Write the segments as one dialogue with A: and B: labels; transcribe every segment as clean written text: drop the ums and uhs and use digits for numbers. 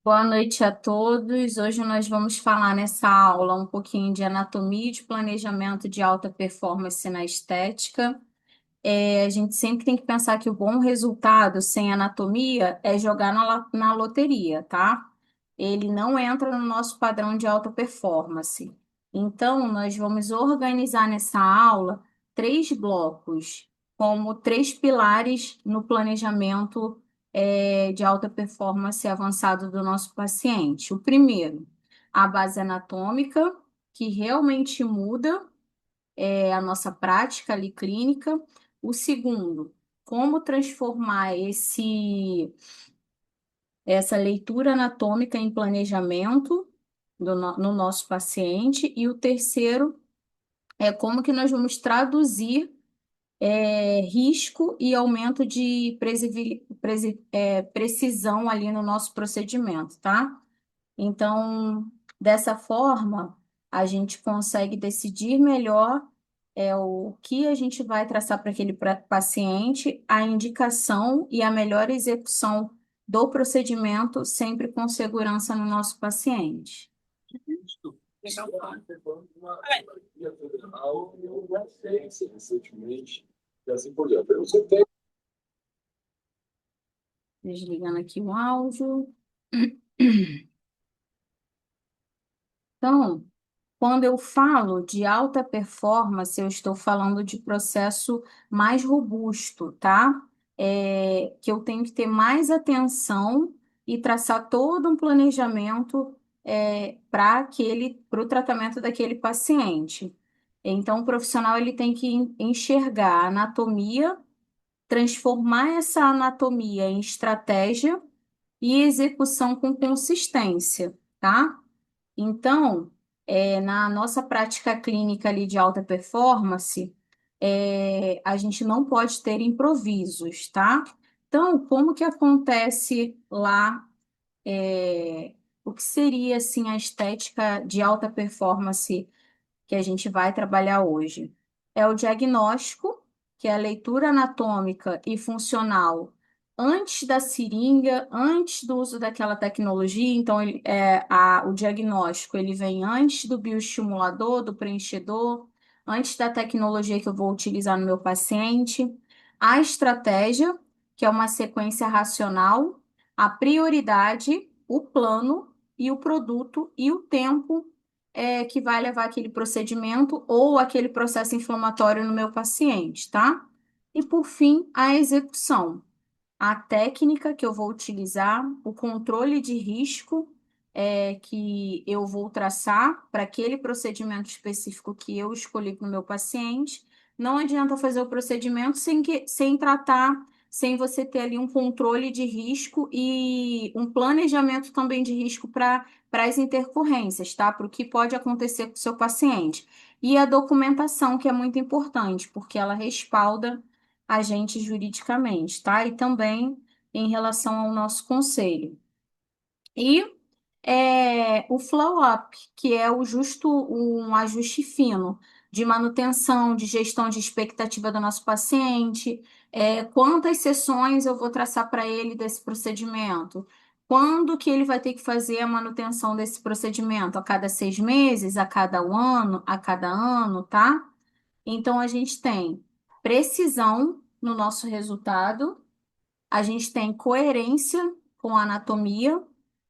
A: Boa noite a todos. Hoje nós vamos falar nessa aula um pouquinho de anatomia e de planejamento de alta performance na estética. A gente sempre tem que pensar que o bom resultado sem anatomia é jogar na loteria, tá? Ele não entra no nosso padrão de alta performance. Então, nós vamos organizar nessa aula três blocos, como três pilares no planejamento, de alta performance avançado do nosso paciente. O primeiro, a base anatômica, que realmente muda a nossa prática ali clínica. O segundo, como transformar essa leitura anatômica em planejamento no nosso paciente. E o terceiro é como que nós vamos traduzir risco e aumento de precisão ali no nosso procedimento, tá? Então, dessa forma, a gente consegue decidir melhor o que a gente vai traçar para aquele paciente, a indicação e a melhor execução do procedimento, sempre com segurança no nosso paciente. Desligando aqui o áudio. Então, quando eu falo de alta performance, eu estou falando de processo mais robusto, tá? Que eu tenho que ter mais atenção e traçar todo um planejamento para o tratamento daquele paciente. Então, o profissional ele tem que enxergar a anatomia, transformar essa anatomia em estratégia e execução com consistência, tá? Então, na nossa prática clínica ali de alta performance, a gente não pode ter improvisos, tá? Então, como que acontece lá, o que seria, assim, a estética de alta performance que a gente vai trabalhar hoje? É o diagnóstico, que é a leitura anatômica e funcional antes da seringa, antes do uso daquela tecnologia. Então, o diagnóstico ele vem antes do bioestimulador, do preenchedor, antes da tecnologia que eu vou utilizar no meu paciente. A estratégia, que é uma sequência racional, a prioridade, o plano e o produto e o tempo que vai levar aquele procedimento ou aquele processo inflamatório no meu paciente, tá? E por fim, a execução, a técnica que eu vou utilizar, o controle de risco que eu vou traçar para aquele procedimento específico que eu escolhi para o meu paciente. Não adianta fazer o procedimento sem tratar, sem você ter ali um controle de risco e um planejamento também de risco para as intercorrências, tá? Para o que pode acontecer com o seu paciente. E a documentação, que é muito importante, porque ela respalda a gente juridicamente, tá? E também em relação ao nosso conselho. E o flow-up, que é o justo um ajuste fino de manutenção, de gestão de expectativa do nosso paciente, quantas sessões eu vou traçar para ele desse procedimento, quando que ele vai ter que fazer a manutenção desse procedimento, a cada 6 meses, a cada um ano, a cada ano, tá? Então a gente tem precisão no nosso resultado, a gente tem coerência com a anatomia,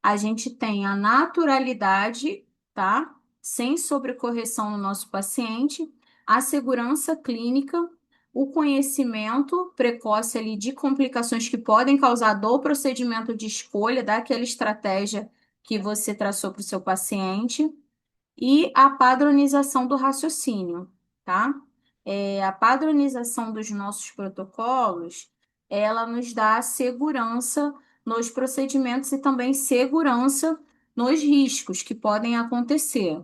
A: a gente tem a naturalidade, tá? Sem sobrecorreção no nosso paciente, a segurança clínica, o conhecimento precoce ali de complicações que podem causar do procedimento de escolha daquela estratégia que você traçou para o seu paciente e a padronização do raciocínio, tá? A padronização dos nossos protocolos, ela nos dá segurança nos procedimentos e também segurança nos riscos que podem acontecer.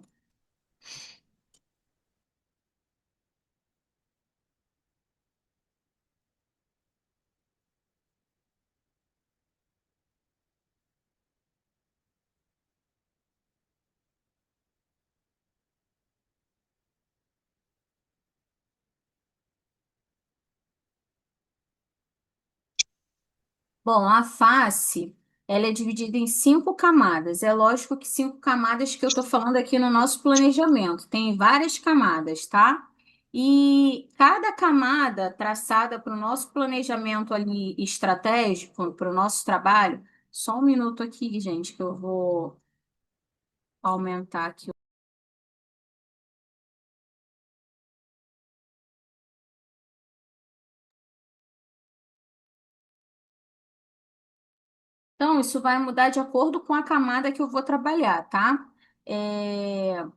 A: Bom, a face, Ela é dividida em 5 camadas. É lógico que 5 camadas que eu estou falando aqui no nosso planejamento. Tem várias camadas, tá? E cada camada traçada para o nosso planejamento ali estratégico, para o nosso trabalho. Só um minuto aqui, gente, que eu vou aumentar aqui. Então, isso vai mudar de acordo com a camada que eu vou trabalhar, tá?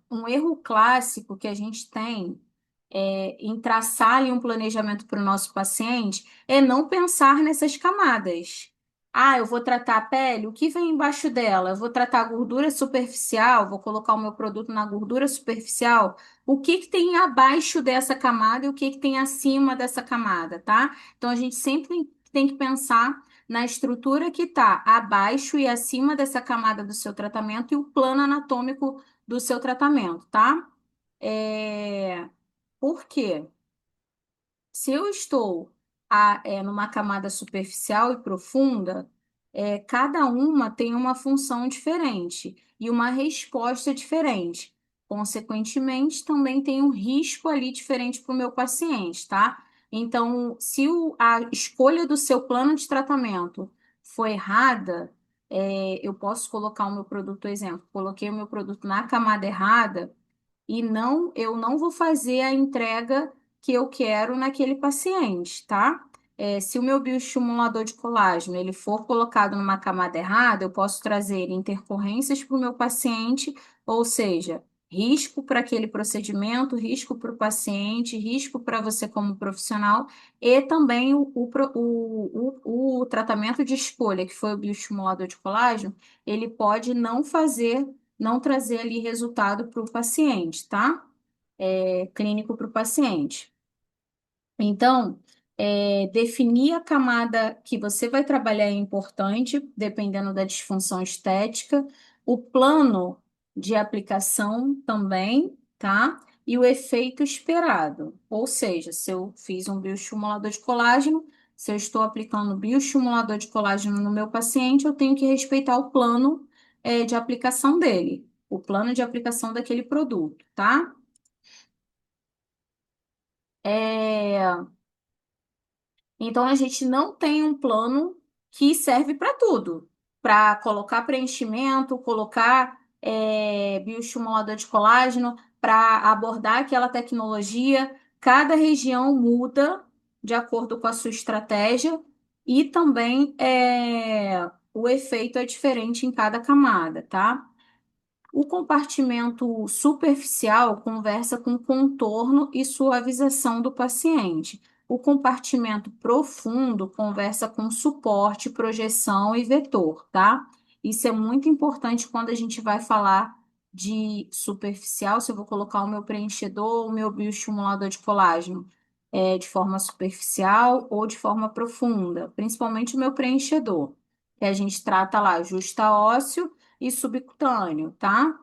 A: Um erro clássico que a gente tem em traçar ali um planejamento para o nosso paciente é não pensar nessas camadas. Ah, eu vou tratar a pele, o que vem embaixo dela? Eu vou tratar a gordura superficial, vou colocar o meu produto na gordura superficial. O que que tem abaixo dessa camada e o que que tem acima dessa camada, tá? Então a gente sempre tem que pensar na estrutura que está abaixo e acima dessa camada do seu tratamento e o plano anatômico do seu tratamento, tá? Por quê? Se eu estou numa camada superficial e profunda, cada uma tem uma função diferente e uma resposta diferente. Consequentemente, também tem um risco ali diferente para o meu paciente, tá? Então, se a escolha do seu plano de tratamento foi errada, eu posso colocar o meu produto, exemplo, coloquei o meu produto na camada errada e eu não vou fazer a entrega que eu quero naquele paciente, tá? Se o meu bioestimulador de colágeno ele for colocado numa camada errada, eu posso trazer intercorrências para o meu paciente, ou seja, risco para aquele procedimento, risco para o paciente, risco para você como profissional, e também o tratamento de escolha, que foi o bioestimulador de colágeno, ele pode não trazer ali resultado para o paciente, tá? Clínico para o paciente. Então, definir a camada que você vai trabalhar é importante, dependendo da disfunção estética, o plano de aplicação também, tá? E o efeito esperado. Ou seja, se eu fiz um bioestimulador de colágeno, se eu estou aplicando bioestimulador de colágeno no meu paciente, eu tenho que respeitar o plano, de aplicação dele, o plano de aplicação daquele produto, tá? É, Então, a gente não tem um plano que serve para tudo, para colocar preenchimento, colocar bioestimulador de colágeno, para abordar aquela tecnologia. Cada região muda de acordo com a sua estratégia e também o efeito é diferente em cada camada, tá? O compartimento superficial conversa com contorno e suavização do paciente. O compartimento profundo conversa com suporte, projeção e vetor, tá? Isso é muito importante quando a gente vai falar de superficial, se eu vou colocar o meu preenchedor, o meu bioestimulador de colágeno, de forma superficial ou de forma profunda, principalmente o meu preenchedor, que a gente trata lá justa ósseo e subcutâneo, tá?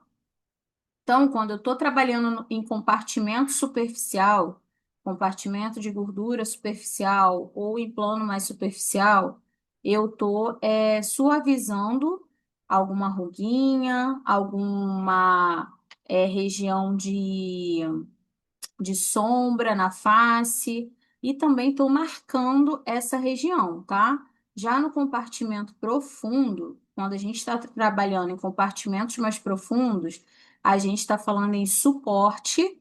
A: Então, quando eu estou trabalhando em compartimento superficial, compartimento de gordura superficial ou em plano mais superficial, eu estou suavizando alguma ruguinha, alguma região de sombra na face e também estou marcando essa região, tá? Já no compartimento profundo, quando a gente está trabalhando em compartimentos mais profundos, a gente está falando em suporte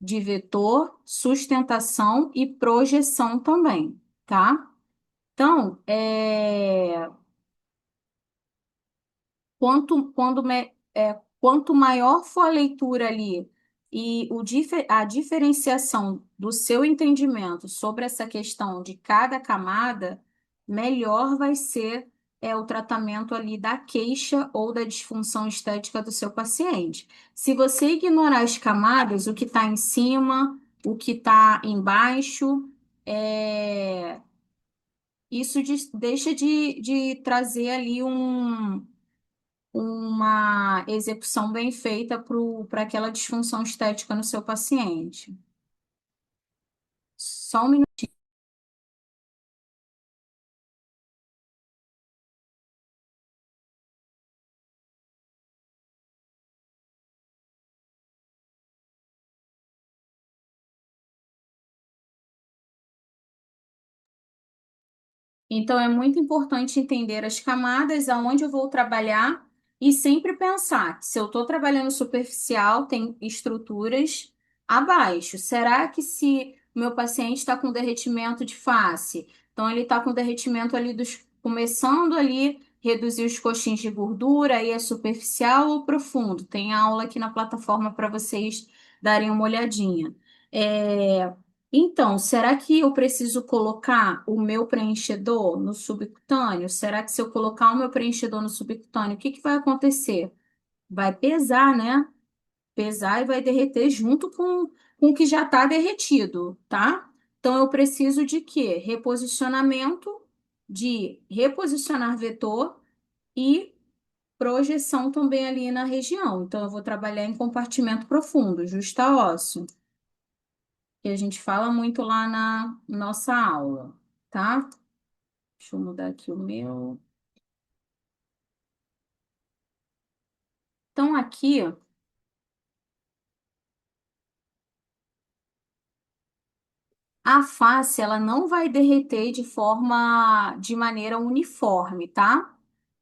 A: de vetor, sustentação e projeção também, tá? Então, quanto maior for a leitura ali e a diferenciação do seu entendimento sobre essa questão de cada camada, melhor vai ser o tratamento ali da queixa ou da disfunção estética do seu paciente. Se você ignorar as camadas, o que está em cima, o que está embaixo, é, isso deixa de trazer ali uma execução bem feita para aquela disfunção estética no seu paciente. Só um minuto. Então, é muito importante entender as camadas, aonde eu vou trabalhar e sempre pensar que se eu estou trabalhando superficial, tem estruturas abaixo. Será que se o meu paciente está com derretimento de face, então ele está com derretimento ali dos, começando ali, reduzir os coxins de gordura, aí é superficial ou profundo? Tem aula aqui na plataforma para vocês darem uma olhadinha. É, então, será que eu preciso colocar o meu preenchedor no subcutâneo? Será que se eu colocar o meu preenchedor no subcutâneo, o que que vai acontecer? Vai pesar, né? Pesar e vai derreter junto com o que já está derretido, tá? Então, eu preciso de quê? Reposicionamento, de reposicionar vetor e projeção também ali na região. Então, eu vou trabalhar em compartimento profundo, justa ósseo, que a gente fala muito lá na nossa aula, tá? Deixa eu mudar aqui o meu. Então, aqui, a face, ela não vai derreter de maneira uniforme, tá?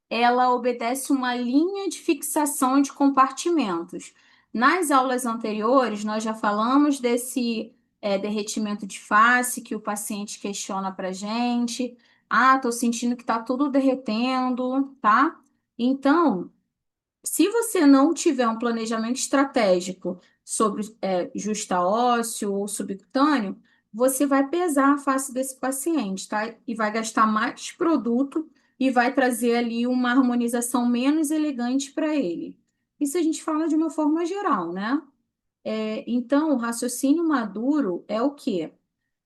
A: Ela obedece uma linha de fixação de compartimentos. Nas aulas anteriores, nós já falamos desse derretimento de face que o paciente questiona para gente. Ah, tô sentindo que tá tudo derretendo, tá? Então, se você não tiver um planejamento estratégico sobre justa ósseo ou subcutâneo, você vai pesar a face desse paciente, tá? E vai gastar mais produto e vai trazer ali uma harmonização menos elegante para ele. Isso a gente fala de uma forma geral, né? Então, o raciocínio maduro é o quê?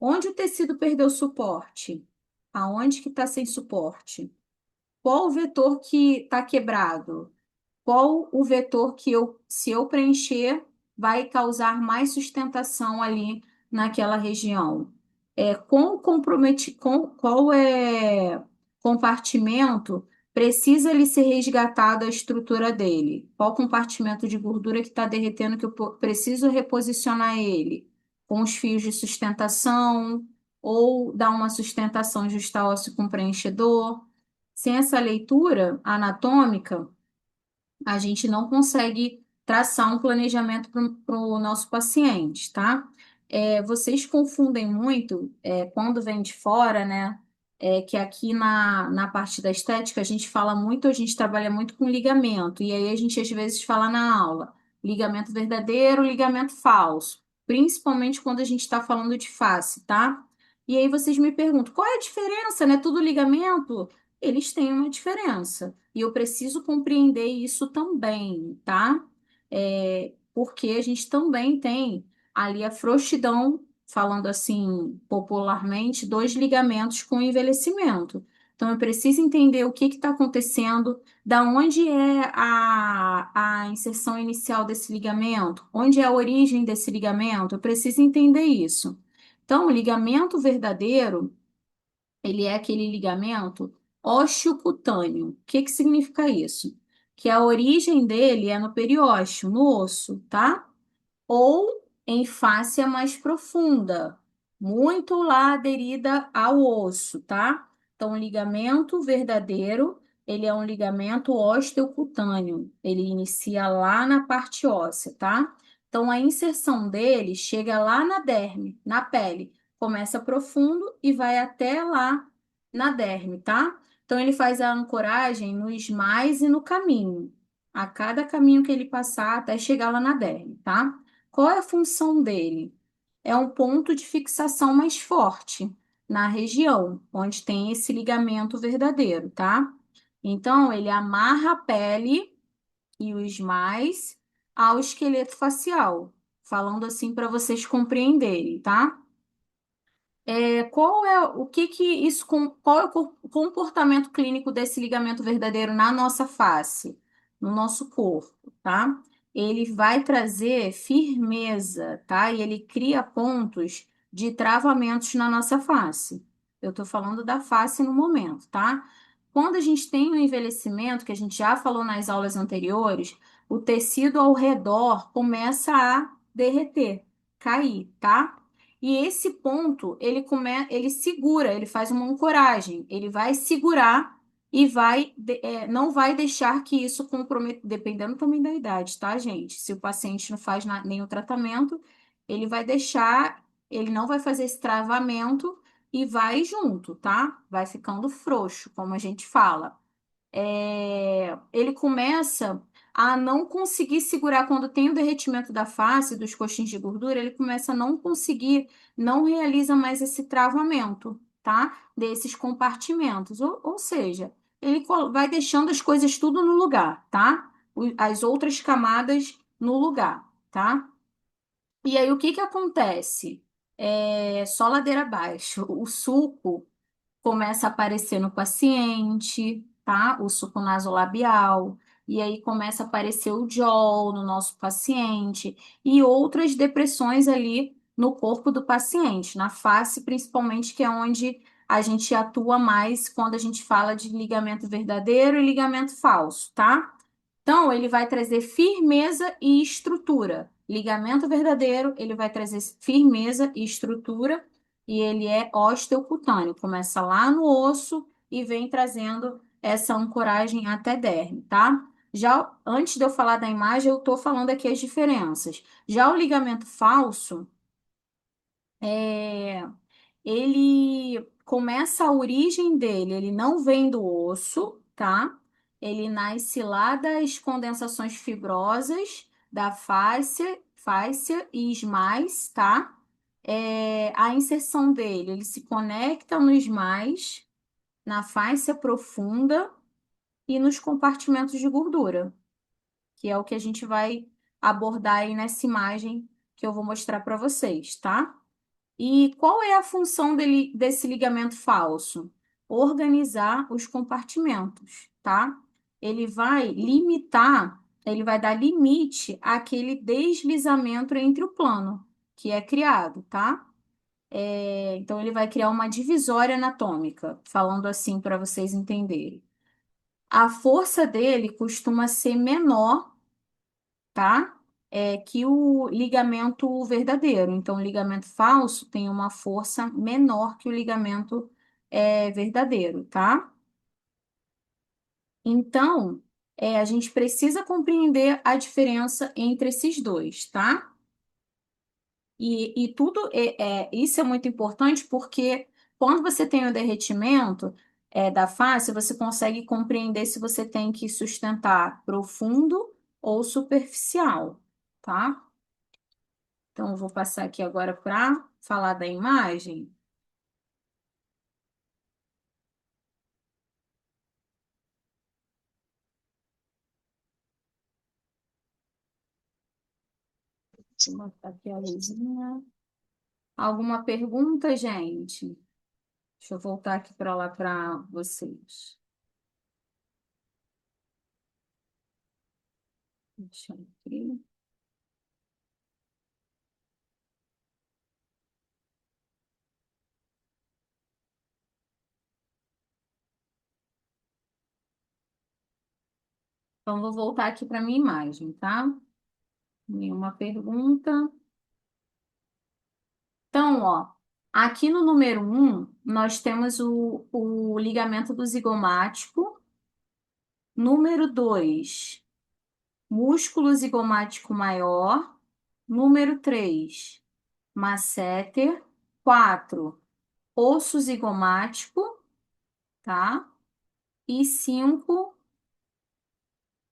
A: Onde o tecido perdeu suporte? Aonde que está sem suporte? Qual o vetor que está quebrado? Qual o vetor que eu, se eu preencher, vai causar mais sustentação ali naquela região? Qual compartimento precisa ali ser resgatado a estrutura dele? Qual compartimento de gordura que está derretendo que eu preciso reposicionar ele? Com os fios de sustentação ou dar uma sustentação justa ósseo com preenchedor? Sem essa leitura anatômica, a gente não consegue traçar um planejamento para o nosso paciente, tá? Vocês confundem muito, quando vem de fora, né? Que aqui na parte da estética a gente fala muito, a gente trabalha muito com ligamento, e aí a gente às vezes fala na aula, ligamento verdadeiro, ligamento falso, principalmente quando a gente está falando de face, tá? E aí vocês me perguntam, qual é a diferença, né? Tudo ligamento? Eles têm uma diferença. E eu preciso compreender isso também, tá? Porque a gente também tem ali a frouxidão, falando assim popularmente, dos ligamentos com envelhecimento. Então, eu preciso entender o que está acontecendo, da onde é a inserção inicial desse ligamento, onde é a origem desse ligamento, eu preciso entender isso. Então, o ligamento verdadeiro ele é aquele ligamento osteocutâneo. O que que significa isso? Que a origem dele é no periósteo, no osso, tá? Ou em fáscia mais profunda, muito lá aderida ao osso, tá? Então, o ligamento verdadeiro, ele é um ligamento osteocutâneo. Ele inicia lá na parte óssea, tá? Então, a inserção dele chega lá na derme, na pele. Começa profundo e vai até lá na derme, tá? Então, ele faz a ancoragem no ismais e no caminho. A cada caminho que ele passar até chegar lá na derme, tá? Qual é a função dele? É um ponto de fixação mais forte na região onde tem esse ligamento verdadeiro, tá? Então, ele amarra a pele e os mais ao esqueleto facial, falando assim para vocês compreenderem, tá? Qual é o que que isso qual é o comportamento clínico desse ligamento verdadeiro na nossa face, no nosso corpo, tá? Ele vai trazer firmeza, tá? E ele cria pontos de travamentos na nossa face. Eu estou falando da face no momento, tá? Quando a gente tem um envelhecimento, que a gente já falou nas aulas anteriores, o tecido ao redor começa a derreter, cair, tá? E esse ponto, ele segura, ele faz uma ancoragem, ele vai segurar e não vai deixar que isso comprometa, dependendo também da idade, tá, gente? Se o paciente não faz nenhum tratamento, ele vai deixar, ele não vai fazer esse travamento e vai junto, tá? Vai ficando frouxo, como a gente fala. Ele começa a não conseguir segurar quando tem o derretimento da face, dos coxins de gordura, ele começa a não conseguir, não realiza mais esse travamento, tá? Desses compartimentos. Ou seja, ele vai deixando as coisas tudo no lugar, tá? As outras camadas no lugar, tá? E aí, o que que acontece? Só ladeira abaixo. O suco começa a aparecer no paciente, tá? O suco nasolabial, e aí começa a aparecer o JOL no nosso paciente e outras depressões ali no corpo do paciente, na face principalmente, que é onde a gente atua mais quando a gente fala de ligamento verdadeiro e ligamento falso, tá? Então, ele vai trazer firmeza e estrutura. Ligamento verdadeiro, ele vai trazer firmeza e estrutura, e ele é osteocutâneo. Começa lá no osso e vem trazendo essa ancoragem até derme, tá? Já antes de eu falar da imagem, eu tô falando aqui as diferenças. Já o ligamento falso, é, ele começa a origem dele, ele não vem do osso, tá? Ele nasce lá das condensações fibrosas da fáscia e ismais, tá? A inserção dele, ele se conecta no ismais, na fáscia profunda e nos compartimentos de gordura, que é o que a gente vai abordar aí nessa imagem que eu vou mostrar para vocês, tá? E qual é a função desse ligamento falso? Organizar os compartimentos, tá? Ele vai limitar, ele vai dar limite àquele deslizamento entre o plano que é criado, tá? Então, ele vai criar uma divisória anatômica, falando assim para vocês entenderem. A força dele costuma ser menor, tá? Que o ligamento verdadeiro. Então, o ligamento falso tem uma força menor que o ligamento verdadeiro, tá? Então, a gente precisa compreender a diferença entre esses dois, tá? E tudo isso é muito importante porque quando você tem o derretimento da face, você consegue compreender se você tem que sustentar profundo ou superficial, tá? Então, eu vou passar aqui agora para falar da imagem. Vou botar aqui a luzinha. Alguma pergunta, gente? Deixa eu voltar aqui para lá para vocês. Deixa eu abrir. Então, vou voltar aqui para minha imagem, tá? Nenhuma pergunta. Então, ó, aqui no número um, nós temos o ligamento do zigomático. Número 2, músculo zigomático maior. Número 3, masséter. 4, osso zigomático, tá? E 5,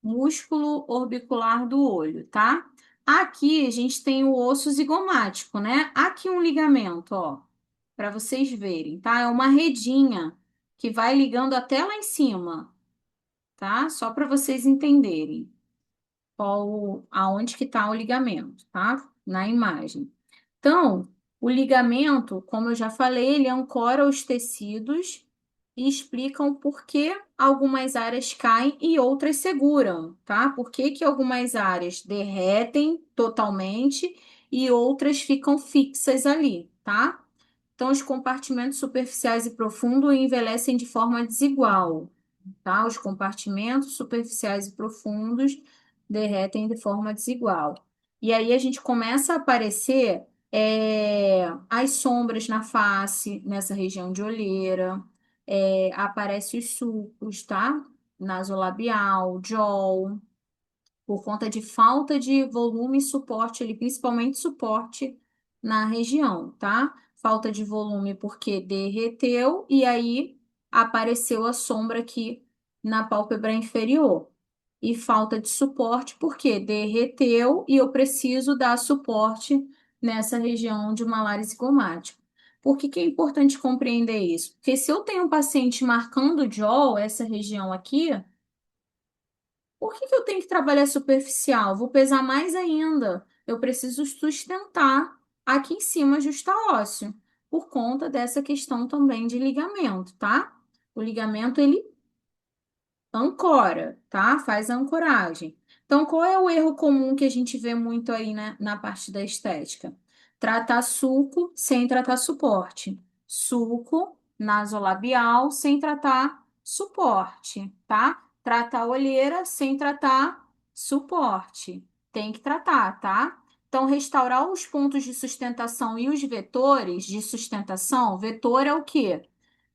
A: músculo orbicular do olho, tá? Aqui a gente tem o osso zigomático, né? Aqui um ligamento, ó, para vocês verem, tá? É uma redinha que vai ligando até lá em cima, tá? Só para vocês entenderem aonde que tá o ligamento, tá? Na imagem. Então, o ligamento, como eu já falei, ele ancora os tecidos e explicam por que algumas áreas caem e outras seguram, tá? Por que que algumas áreas derretem totalmente e outras ficam fixas ali, tá? Então, os compartimentos superficiais e profundos envelhecem de forma desigual, tá? Os compartimentos superficiais e profundos derretem de forma desigual. E aí a gente começa a aparecer As sombras na face, nessa região de olheira, aparece os sulcos, tá? Nasolabial, jaw, por conta de falta de volume e suporte, ali, principalmente suporte na região, tá? Falta de volume porque derreteu e aí apareceu a sombra aqui na pálpebra inferior. E falta de suporte porque derreteu e eu preciso dar suporte nessa região de malar zigomático. Por que que é importante compreender isso? Porque se eu tenho um paciente marcando o jaw, essa região aqui, por que que eu tenho que trabalhar superficial? Vou pesar mais ainda. Eu preciso sustentar aqui em cima a justa ósseo, por conta dessa questão também de ligamento, tá? O ligamento, ele ancora, tá? Faz a ancoragem. Então, qual é o erro comum que a gente vê muito aí, né, na parte da estética? Tratar sulco sem tratar suporte. Sulco nasolabial sem tratar suporte, tá? Tratar olheira sem tratar suporte. Tem que tratar, tá? Então, restaurar os pontos de sustentação e os vetores de sustentação. Vetor é o quê?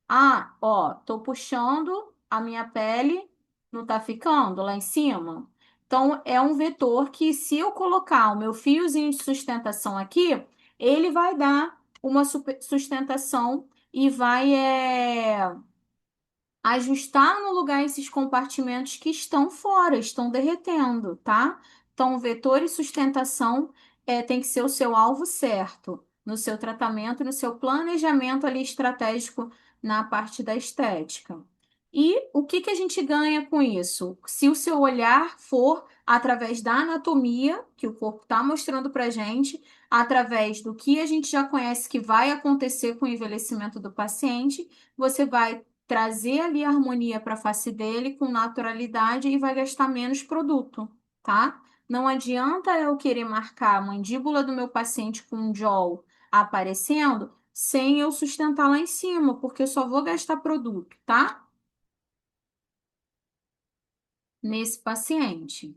A: Ah, ó, tô puxando a minha pele, não tá ficando lá em cima? Então, é um vetor que, se eu colocar o meu fiozinho de sustentação aqui, ele vai dar uma sustentação e vai ajustar no lugar esses compartimentos que estão fora, estão derretendo, tá? Então, vetor e sustentação tem que ser o seu alvo certo no seu tratamento, no seu planejamento ali estratégico na parte da estética. E o que que a gente ganha com isso? Se o seu olhar for através da anatomia, que o corpo está mostrando para gente, através do que a gente já conhece que vai acontecer com o envelhecimento do paciente, você vai trazer ali a harmonia para a face dele com naturalidade e vai gastar menos produto, tá? Não adianta eu querer marcar a mandíbula do meu paciente com um jaw aparecendo sem eu sustentar lá em cima, porque eu só vou gastar produto, tá? Nesse paciente.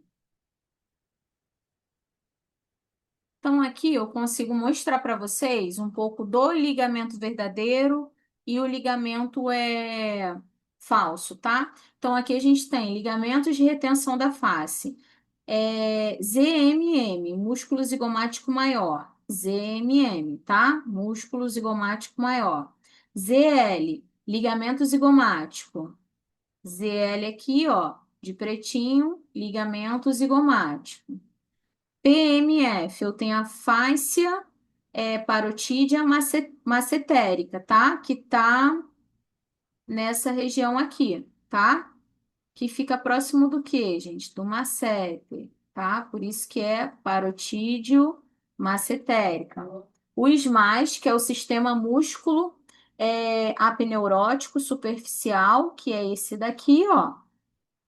A: Então, aqui eu consigo mostrar para vocês um pouco do ligamento verdadeiro e o ligamento falso, tá? Então, aqui a gente tem ligamentos de retenção da face. ZMM, músculo zigomático maior. ZMM, tá? Músculo zigomático maior. ZL, ligamento zigomático. ZL aqui, ó, de pretinho, ligamento zigomático. PMF, eu tenho a fáscia parotídea massetérica, tá? Que tá nessa região aqui, tá? Que fica próximo do que, gente? Do masseter, tá? Por isso que é parotídeo massetérica. O SMAS, que é o sistema músculo apneurótico superficial, que é esse daqui, ó,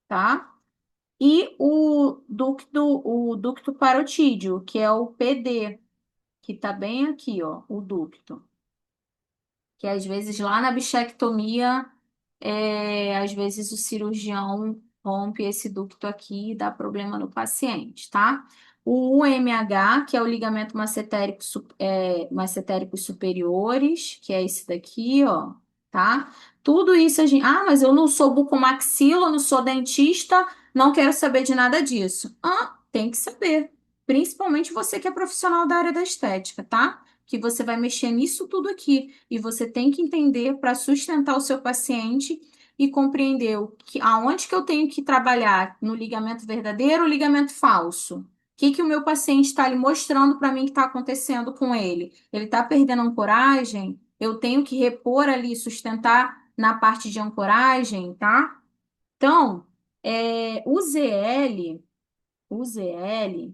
A: tá? E o ducto parotídeo, que é o PD, que tá bem aqui, ó, o ducto. Que às vezes lá na bichectomia, às vezes o cirurgião rompe esse ducto aqui e dá problema no paciente, tá? O UMH, que é o ligamento massetérico, massetéricos superiores, que é esse daqui, ó, tá? Tudo isso a gente. Ah, mas eu não sou bucomaxilo, não sou dentista, não quero saber de nada disso. Ah, tem que saber. Principalmente você que é profissional da área da estética, tá? Que você vai mexer nisso tudo aqui. E você tem que entender para sustentar o seu paciente e compreender aonde que eu tenho que trabalhar no ligamento verdadeiro ou ligamento falso. O que que o meu paciente está ali mostrando para mim que está acontecendo com ele? Ele está perdendo ancoragem? Eu tenho que repor ali, sustentar na parte de ancoragem, tá? Então, o ZL,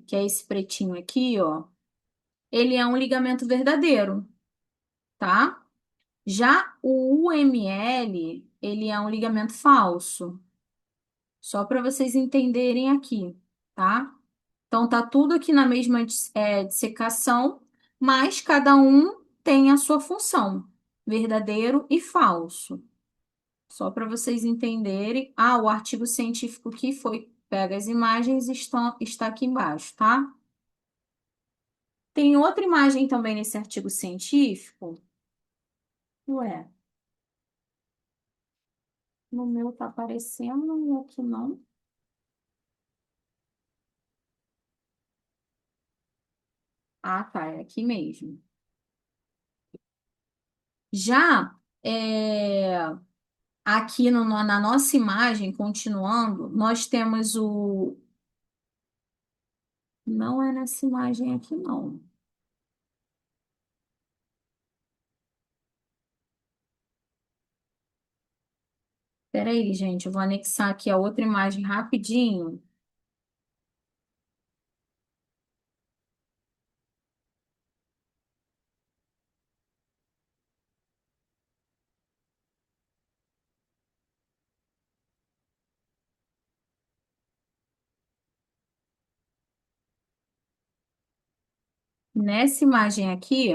A: que é esse pretinho aqui, ó, ele é um ligamento verdadeiro, tá? Já o UML, ele é um ligamento falso, só para vocês entenderem aqui, tá? Então tá tudo aqui na mesma dissecação, mas cada um tem a sua função, verdadeiro e falso. Só para vocês entenderem. Ah, o artigo científico que foi, pega as imagens está aqui embaixo, tá? Tem outra imagem também nesse artigo científico. Ué, no meu tá aparecendo, no outro não. Ah, tá, é aqui mesmo. Já aqui na nossa imagem, continuando, nós temos o. Não é nessa imagem aqui, não. Peraí, gente, eu vou anexar aqui a outra imagem rapidinho. Nessa imagem aqui,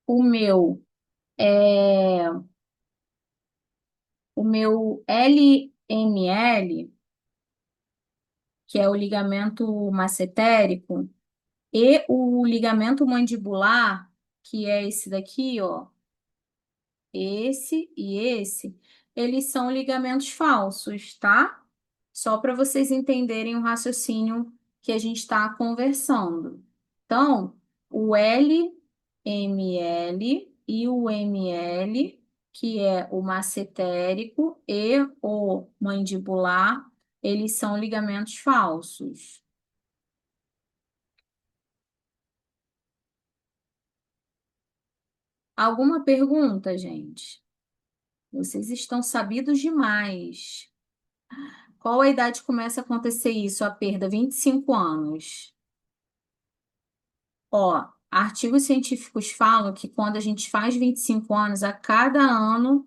A: o meu é o meu LML, que é o ligamento massetérico, e o ligamento mandibular, que é esse daqui, ó, esse e esse, eles são ligamentos falsos, tá? Só para vocês entenderem o raciocínio que a gente está conversando. Então, o LML e o ML, que é o massetérico e o mandibular, eles são ligamentos falsos. Alguma pergunta, gente? Vocês estão sabidos demais. Qual a idade que começa a acontecer isso, a perda? 25 anos. Ó, artigos científicos falam que quando a gente faz 25 anos, a cada ano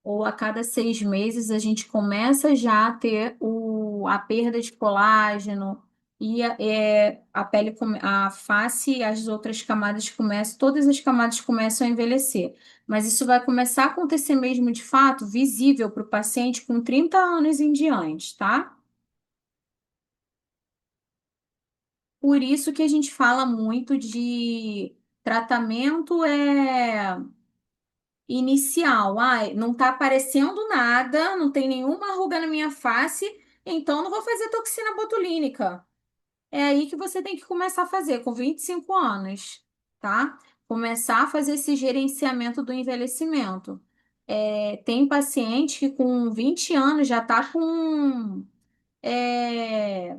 A: ou a cada 6 meses, a gente começa já a ter a perda de colágeno e a pele, a face e as outras camadas começam, todas as camadas começam a envelhecer. Mas isso vai começar a acontecer mesmo de fato, visível para o paciente com 30 anos em diante, tá? Por isso que a gente fala muito de tratamento inicial. Ai, não tá aparecendo nada, não tem nenhuma ruga na minha face, então não vou fazer toxina botulínica. É aí que você tem que começar a fazer, com 25 anos, tá? Começar a fazer esse gerenciamento do envelhecimento. Tem paciente que com 20 anos já tá com é,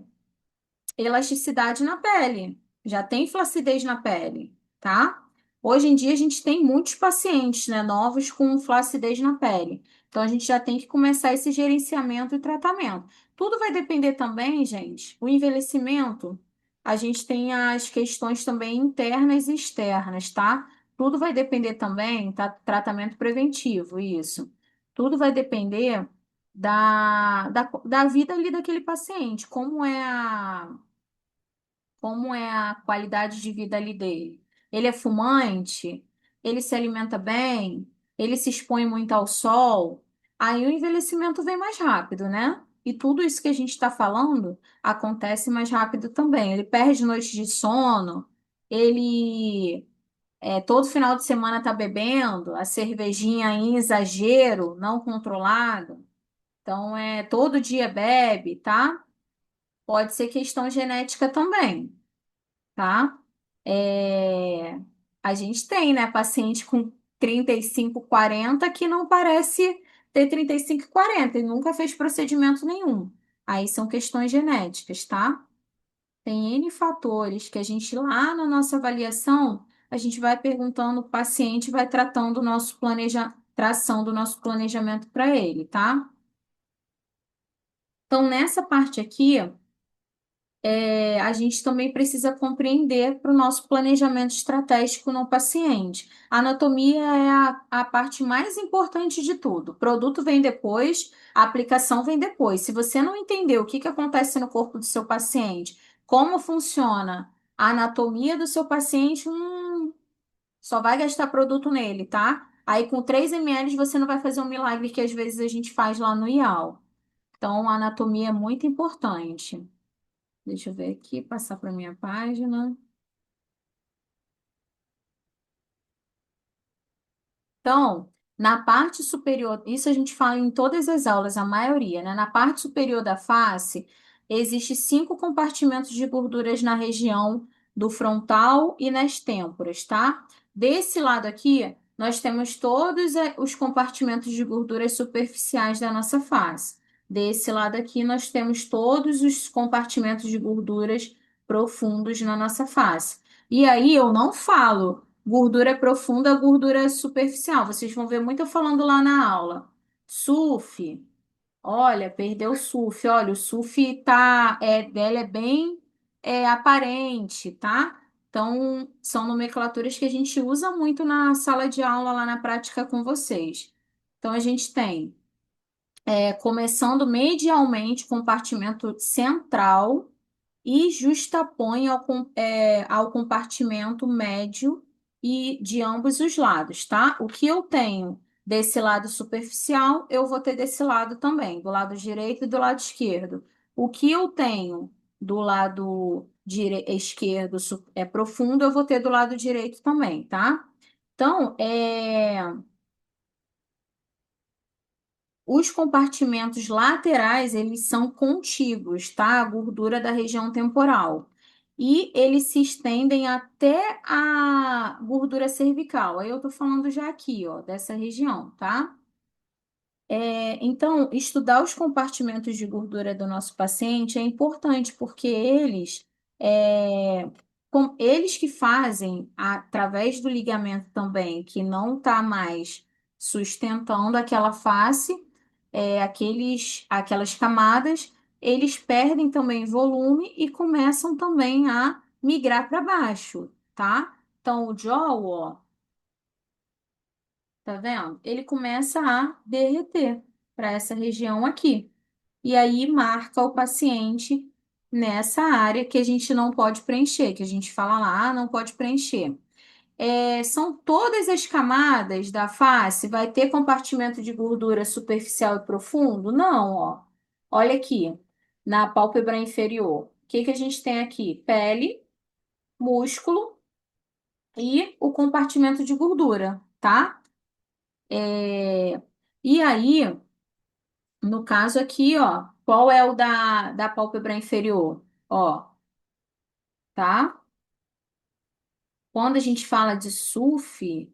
A: elasticidade na pele, já tem flacidez na pele, tá? Hoje em dia a gente tem muitos pacientes, né, novos com flacidez na pele. Então a gente já tem que começar esse gerenciamento e tratamento. Tudo vai depender também, gente, o envelhecimento, a gente tem as questões também internas e externas, tá? Tudo vai depender também, tá? Tratamento preventivo, isso. Tudo vai depender da vida ali daquele paciente, como é a qualidade de vida ali dele. Ele é fumante? Ele se alimenta bem? Ele se expõe muito ao sol? Aí o envelhecimento vem mais rápido, né? E tudo isso que a gente está falando acontece mais rápido também. Ele perde noites de sono, ele todo final de semana está bebendo, a cervejinha em exagero, não controlado. Então, todo dia bebe, tá? Pode ser questão genética também, tá? É, a gente tem, né, paciente com 35, 40 que não parece ter 35, 40 e nunca fez procedimento nenhum. Aí são questões genéticas, tá? Tem N fatores que a gente lá na nossa avaliação, a gente vai perguntando o paciente, vai tratando o nosso tração do nosso planejamento para ele, tá? Então, nessa parte aqui, a gente também precisa compreender para o nosso planejamento estratégico no paciente. A anatomia é a parte mais importante de tudo. O produto vem depois, a aplicação vem depois. Se você não entender o que que acontece no corpo do seu paciente, como funciona a anatomia do seu paciente, só vai gastar produto nele, tá? Aí com 3 ml você não vai fazer um milagre que às vezes a gente faz lá no IAL. Então, a anatomia é muito importante. Deixa eu ver aqui, passar para minha página. Então, na parte superior, isso a gente fala em todas as aulas, a maioria, né? Na parte superior da face, existe 5 compartimentos de gorduras na região do frontal e nas têmporas, tá? Desse lado aqui, nós temos todos os compartimentos de gorduras superficiais da nossa face. Desse lado aqui, nós temos todos os compartimentos de gorduras profundos na nossa face. E aí eu não falo gordura profunda, gordura superficial. Vocês vão ver muito eu falando lá na aula. SUF, olha, perdeu o SUF. Olha, o SUF dela é bem aparente, tá? Então, são nomenclaturas que a gente usa muito na sala de aula, lá na prática com vocês. Então, a gente tem, começando medialmente, compartimento central e justapõe ao compartimento médio e de ambos os lados, tá? O que eu tenho desse lado superficial, eu vou ter desse lado também, do lado direito e do lado esquerdo. O que eu tenho do lado esquerdo profundo, eu vou ter do lado direito também, tá? Então, os compartimentos laterais, eles são contíguos, tá? A gordura da região temporal. E eles se estendem até a gordura cervical. Aí eu tô falando já aqui, ó, dessa região, tá? Então, estudar os compartimentos de gordura do nosso paciente é importante, porque eles que fazem, através do ligamento também, que não está mais sustentando aquela face, aquelas camadas, eles perdem também volume e começam também a migrar para baixo, tá? Então, o jaw, ó, tá vendo? Ele começa a derreter para essa região aqui. E aí marca o paciente nessa área que a gente não pode preencher, que a gente fala lá, não pode preencher. São todas as camadas da face, vai ter compartimento de gordura superficial e profundo? Não, ó. Olha aqui, na pálpebra inferior. O que que a gente tem aqui? Pele, músculo e o compartimento de gordura, tá? É, E aí, no caso aqui, ó, qual é o da pálpebra inferior? Ó, tá? Quando a gente fala de SUF,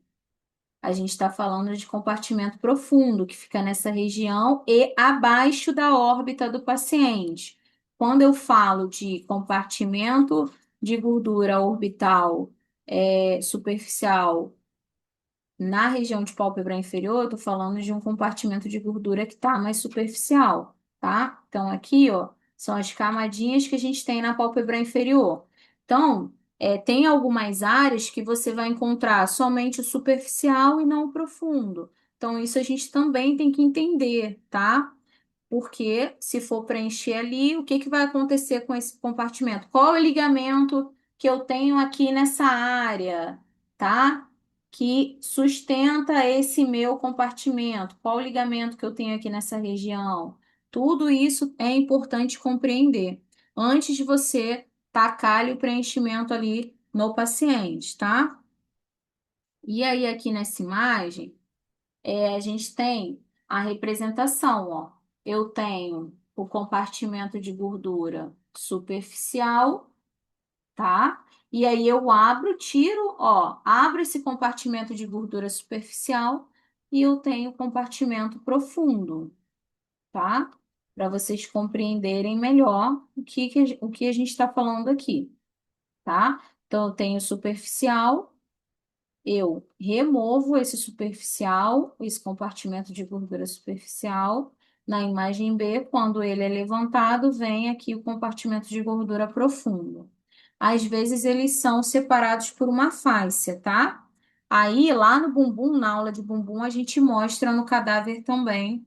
A: a gente está falando de compartimento profundo, que fica nessa região e abaixo da órbita do paciente. Quando eu falo de compartimento de gordura orbital superficial na região de pálpebra inferior, eu tô falando de um compartimento de gordura que tá mais superficial, tá? Então, aqui, ó, são as camadinhas que a gente tem na pálpebra inferior. Então, tem algumas áreas que você vai encontrar somente o superficial e não o profundo. Então, isso a gente também tem que entender, tá? Porque se for preencher ali, o que que vai acontecer com esse compartimento? Qual é o ligamento que eu tenho aqui nessa área, tá? Que sustenta esse meu compartimento? Qual o ligamento que eu tenho aqui nessa região? Tudo isso é importante compreender antes de você tacar o preenchimento ali no paciente, tá? E aí, aqui nessa imagem, a gente tem a representação, ó. Eu tenho o compartimento de gordura superficial, tá? E aí eu abro, tiro, ó, abro esse compartimento de gordura superficial e eu tenho o compartimento profundo, tá? Para vocês compreenderem melhor o que a gente está falando aqui, tá? Então, eu tenho superficial, eu removo esse superficial, esse compartimento de gordura superficial. Na imagem B, quando ele é levantado, vem aqui o compartimento de gordura profundo. Às vezes, eles são separados por uma fáscia, tá? Aí, lá no bumbum, na aula de bumbum, a gente mostra no cadáver também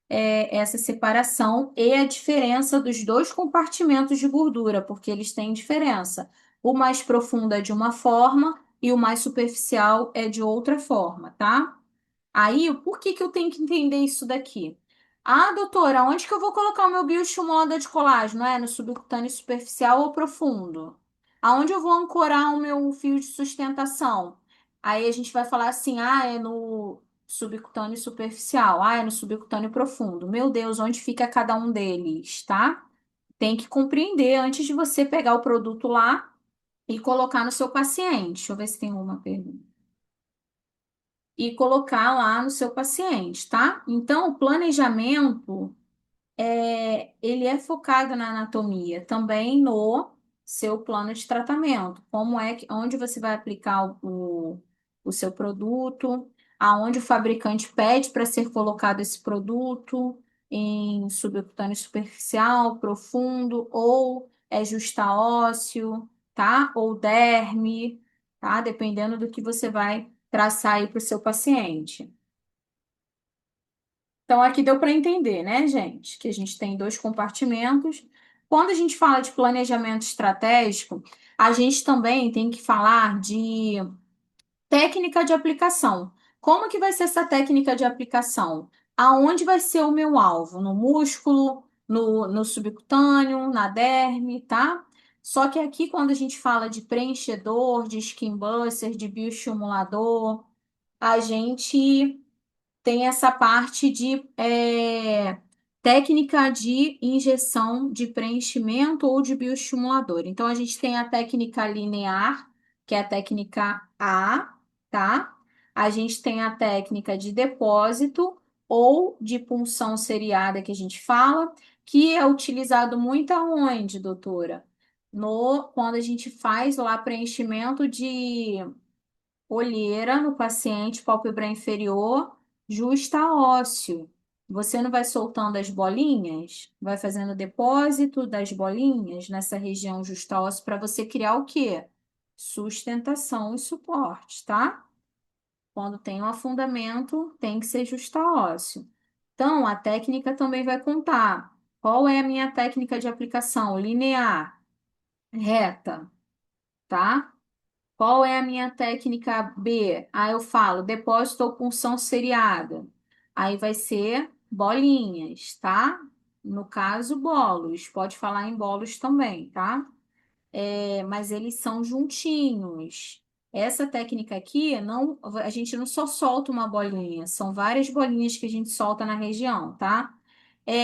A: essa separação e a diferença dos dois compartimentos de gordura, porque eles têm diferença. O mais profundo é de uma forma e o mais superficial é de outra forma, tá? Aí, por que que eu tenho que entender isso daqui? Ah, doutora, onde que eu vou colocar o meu bioestimulador de colágeno? É no subcutâneo superficial ou profundo? Aonde eu vou ancorar o meu fio de sustentação? Aí a gente vai falar assim, ah, é no subcutâneo superficial, ah, é no subcutâneo profundo. Meu Deus, onde fica cada um deles, tá? Tem que compreender antes de você pegar o produto lá e colocar no seu paciente. Deixa eu ver se tem uma pergunta. E colocar lá no seu paciente, tá? Então, o planejamento ele é focado na anatomia, também no seu plano de tratamento. Como é que, onde você vai aplicar o seu produto, aonde o fabricante pede para ser colocado esse produto, em subcutâneo superficial, profundo, ou é justa ósseo, tá? Ou derme, tá? Dependendo do que você vai traçar aí para o seu paciente. Então, aqui deu para entender, né, gente? Que a gente tem dois compartimentos. Quando a gente fala de planejamento estratégico, a gente também tem que falar de técnica de aplicação. Como que vai ser essa técnica de aplicação? Aonde vai ser o meu alvo? No músculo, no subcutâneo, na derme, tá? Só que aqui, quando a gente fala de preenchedor, de skin buster, de bioestimulador, a gente tem essa parte de técnica de injeção de preenchimento ou de bioestimulador. Então, a gente tem a técnica linear, que é a técnica A, tá? A gente tem a técnica de depósito ou de punção seriada, que a gente fala, que é utilizado muito aonde, doutora? Quando a gente faz lá preenchimento de olheira no paciente, pálpebra inferior, justa ósseo. Você não vai soltando as bolinhas, vai fazendo depósito das bolinhas nessa região justa ósseo para você criar o quê? Sustentação e suporte, tá? Quando tem um afundamento, tem que ser justa ósseo. Então, a técnica também vai contar. Qual é a minha técnica de aplicação? Linear, reta, tá? Qual é a minha técnica B? Aí eu falo depósito ou punção seriada. Aí vai ser bolinhas, tá? No caso, bolos. Pode falar em bolos também, tá? Mas eles são juntinhos. Essa técnica aqui, não, a gente não só solta uma bolinha, são várias bolinhas que a gente solta na região, tá?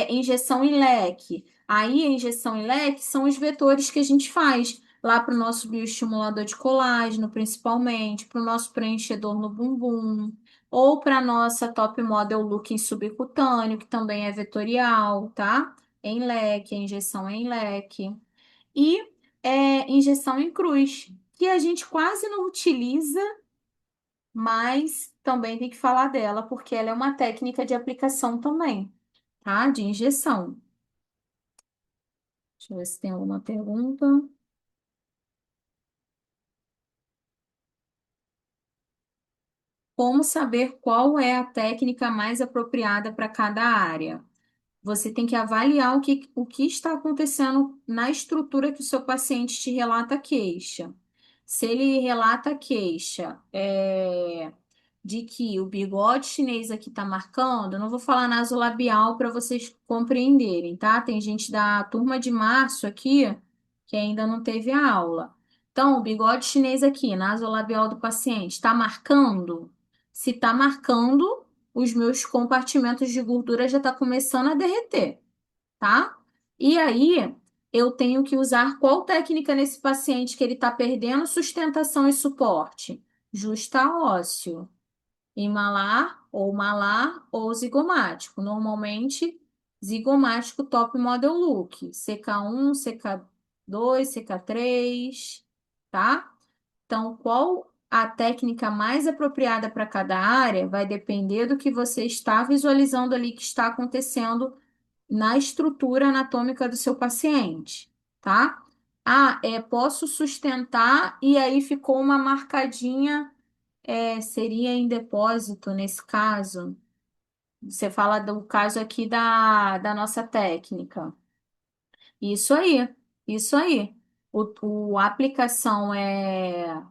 A: Injeção em leque. Aí, a injeção em leque são os vetores que a gente faz lá para o nosso bioestimulador de colágeno, principalmente, para o nosso preenchedor no bumbum, ou para a nossa top model look em subcutâneo, que também é vetorial, tá? Em leque, a injeção é em leque e injeção em cruz, que a gente quase não utiliza, mas também tem que falar dela, porque ela é uma técnica de aplicação também, tá? De injeção. Deixa eu ver se tem alguma pergunta. Como saber qual é a técnica mais apropriada para cada área? Você tem que avaliar o que está acontecendo na estrutura que o seu paciente te relata queixa. Se ele relata queixa de que o bigode chinês aqui está marcando, eu não vou falar nasolabial para vocês compreenderem, tá? Tem gente da turma de março aqui que ainda não teve a aula. Então, o bigode chinês aqui, nasolabial do paciente, está marcando? Se está marcando, os meus compartimentos de gordura já está começando a derreter, tá? E aí, eu tenho que usar qual técnica nesse paciente que ele está perdendo sustentação e suporte? Justa ósseo, malar ou zigomático. Normalmente, zigomático top model look, CK1, CK2, CK3, tá? Então, qual a técnica mais apropriada para cada área vai depender do que você está visualizando ali que está acontecendo na estrutura anatômica do seu paciente, tá? Ah, posso sustentar e aí ficou uma marcadinha, seria em depósito nesse caso. Você fala do caso aqui da nossa técnica. Isso aí, isso aí. A aplicação é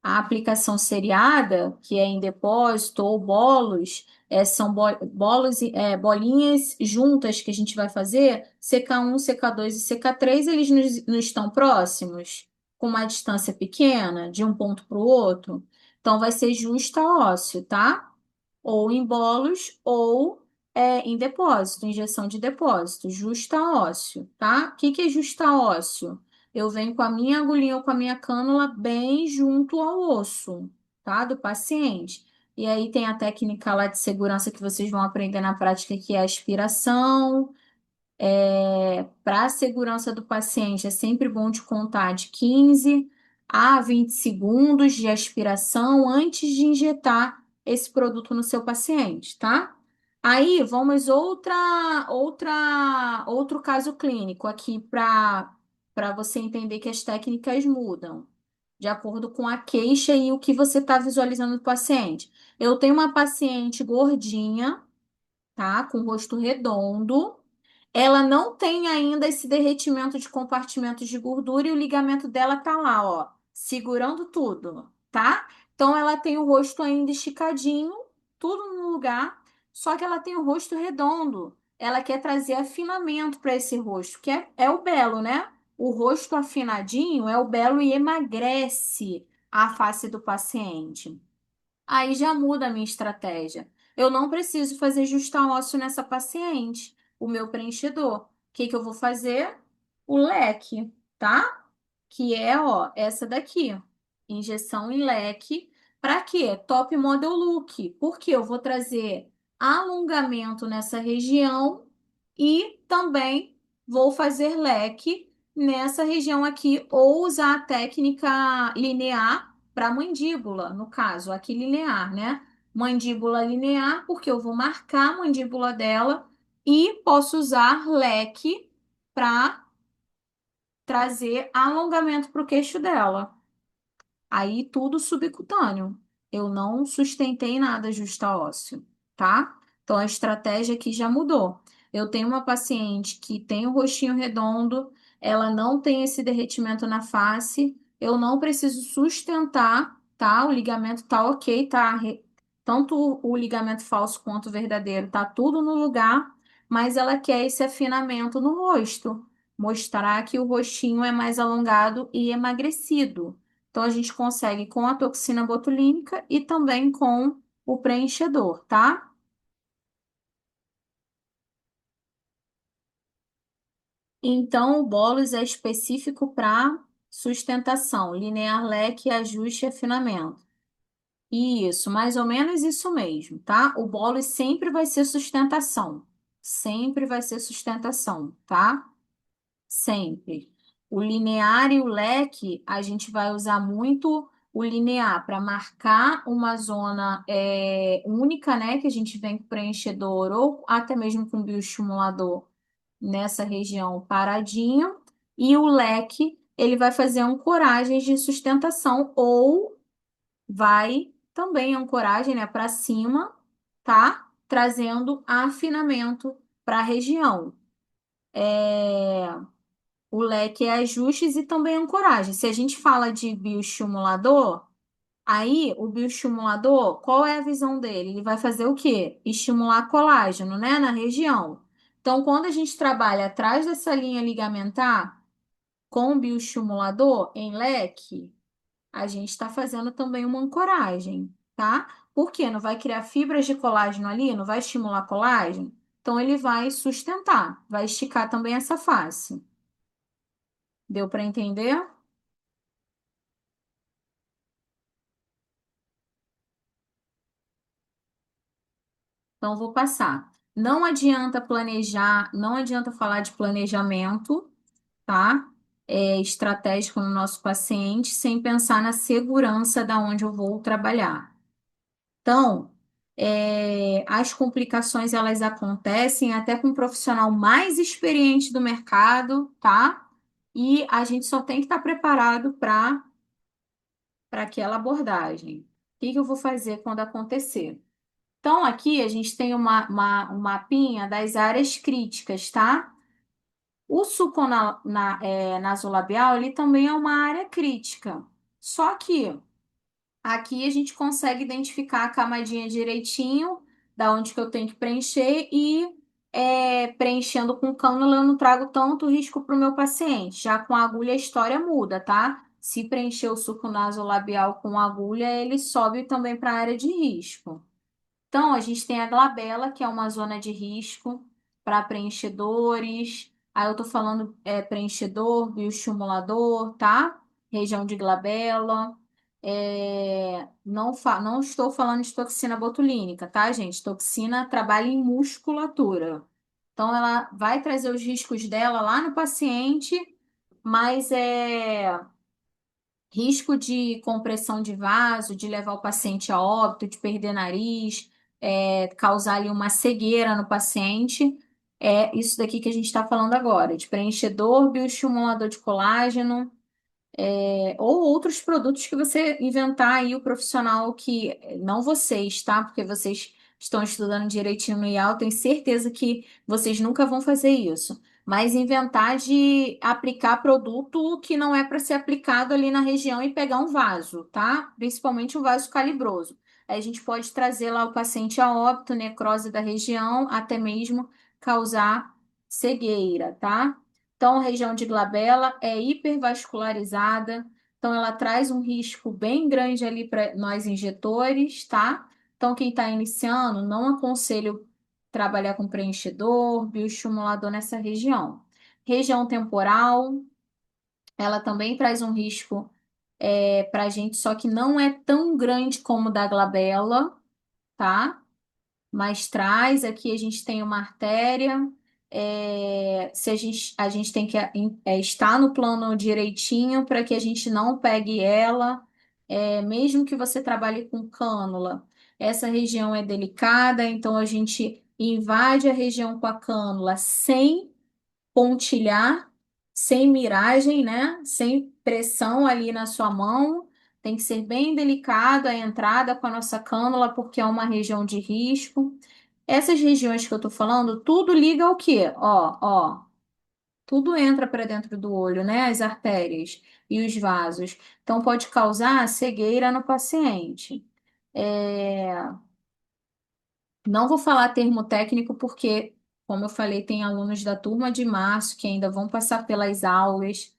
A: A aplicação seriada, que é em depósito ou bolos, são bolos, bolinhas juntas que a gente vai fazer, CK1, CK2 e CK3, eles não estão próximos, com uma distância pequena, de um ponto para o outro. Então, vai ser justa ósseo, tá? Ou em bolos, ou em depósito, injeção de depósito, justa ósseo, tá? O que que é justa ósseo? Eu venho com a minha agulhinha ou com a minha cânula bem junto ao osso, tá? Do paciente. E aí tem a técnica lá de segurança que vocês vão aprender na prática, que é a aspiração. Para a segurança do paciente, é sempre bom de contar de 15 a 20 segundos de aspiração antes de injetar esse produto no seu paciente, tá? Aí, vamos outro caso clínico aqui para você entender que as técnicas mudam de acordo com a queixa e o que você está visualizando do paciente. Eu tenho uma paciente gordinha, tá? Com rosto redondo. Ela não tem ainda esse derretimento de compartimentos de gordura e o ligamento dela tá lá, ó, segurando tudo, tá? Então ela tem o rosto ainda esticadinho, tudo no lugar, só que ela tem o rosto redondo. Ela quer trazer afinamento para esse rosto, que é o belo, né? O rosto afinadinho é o belo e emagrece a face do paciente. Aí já muda a minha estratégia. Eu não preciso fazer justa ósseo nessa paciente, o meu preenchedor. O que que eu vou fazer? O leque, tá? Que é, ó, essa daqui. Injeção em leque. Para quê? Top Model Look. Porque eu vou trazer alongamento nessa região e também vou fazer leque nessa região aqui ou usar a técnica linear para mandíbula, no caso, aqui linear, né? Mandíbula linear, porque eu vou marcar a mandíbula dela e posso usar leque para trazer alongamento para o queixo dela. Aí tudo subcutâneo. Eu não sustentei nada justa ósseo, tá? Então a estratégia aqui já mudou. Eu tenho uma paciente que tem o rostinho redondo, ela não tem esse derretimento na face, eu não preciso sustentar, tá? O ligamento tá ok, tá? Tanto o ligamento falso quanto o verdadeiro, tá tudo no lugar, mas ela quer esse afinamento no rosto, mostrar que o rostinho é mais alongado e emagrecido. Então, a gente consegue com a toxina botulínica e também com o preenchedor, tá? Então, o bólus é específico para sustentação, linear leque, ajuste e afinamento. Isso, mais ou menos isso mesmo, tá? O bólus sempre vai ser sustentação. Sempre vai ser sustentação, tá? Sempre. O linear e o leque, a gente vai usar muito o linear para marcar uma zona única, né? Que a gente vem com preenchedor ou até mesmo com bioestimulador nessa região paradinho. E o leque, ele vai fazer ancoragens de sustentação ou vai também ancoragem, né, para cima, tá? Trazendo afinamento para a região. O leque é ajustes e também ancoragem. Se a gente fala de bioestimulador, aí o bioestimulador, qual é a visão dele? Ele vai fazer o quê? Estimular colágeno, né, na região. Então, quando a gente trabalha atrás dessa linha ligamentar com o bioestimulador em leque, a gente está fazendo também uma ancoragem, tá? Por quê? Não vai criar fibras de colágeno ali, não vai estimular colágeno? Então, ele vai sustentar, vai esticar também essa face. Deu para entender? Então, vou passar. Não adianta planejar, não adianta falar de planejamento, tá? Estratégico no nosso paciente, sem pensar na segurança da onde eu vou trabalhar. Então, as complicações elas acontecem até com um profissional mais experiente do mercado, tá? E a gente só tem que estar preparado para aquela abordagem. O que que eu vou fazer quando acontecer? Então, aqui a gente tem um mapinha das áreas críticas, tá? O suco nasolabial, ele também é uma área crítica. Só que Aqui a gente consegue identificar a camadinha direitinho, da onde que eu tenho que preencher e preenchendo com cânula eu não trago tanto risco para o meu paciente. Já com agulha a história muda, tá? Se preencher o suco nasolabial com agulha, ele sobe também para a área de risco. Então, a gente tem a glabela, que é uma zona de risco para preenchedores. Aí eu tô falando preenchedor, bioestimulador, tá? Região de glabela. Não estou falando de toxina botulínica, tá, gente? Toxina trabalha em musculatura. Então, ela vai trazer os riscos dela lá no paciente, mas risco de compressão de vaso, de levar o paciente a óbito, de perder nariz, causar ali uma cegueira no paciente. É isso daqui que a gente está falando agora, de preenchedor, bioestimulador de colágeno, ou outros produtos que você inventar aí, o profissional que, não vocês, tá? Porque vocês estão estudando direitinho no IAL, tenho certeza que vocês nunca vão fazer isso. Mas inventar de aplicar produto que não é para ser aplicado ali na região e pegar um vaso, tá? Principalmente um vaso calibroso. Aí a gente pode trazer lá o paciente a óbito, necrose da região, até mesmo causar cegueira, tá? Então, a região de glabela é hipervascularizada, então ela traz um risco bem grande ali para nós injetores, tá? Então, quem está iniciando, não aconselho trabalhar com preenchedor, bioestimulador nessa região. Região temporal, ela também traz um risco para a gente, só que não é tão grande como o da glabela, tá? Mas traz aqui a gente tem uma artéria. Se a gente tem que estar no plano direitinho para que a gente não pegue ela, mesmo que você trabalhe com cânula. Essa região é delicada, então a gente invade a região com a cânula sem pontilhar, sem miragem, né? Sem pressão ali na sua mão. Tem que ser bem delicado a entrada com a nossa cânula, porque é uma região de risco. Essas regiões que eu tô falando, tudo liga ao quê? Ó, tudo entra para dentro do olho, né? As artérias e os vasos. Então, pode causar cegueira no paciente. É, Não vou falar termo técnico porque, como eu falei, tem alunos da turma de março que ainda vão passar pelas aulas,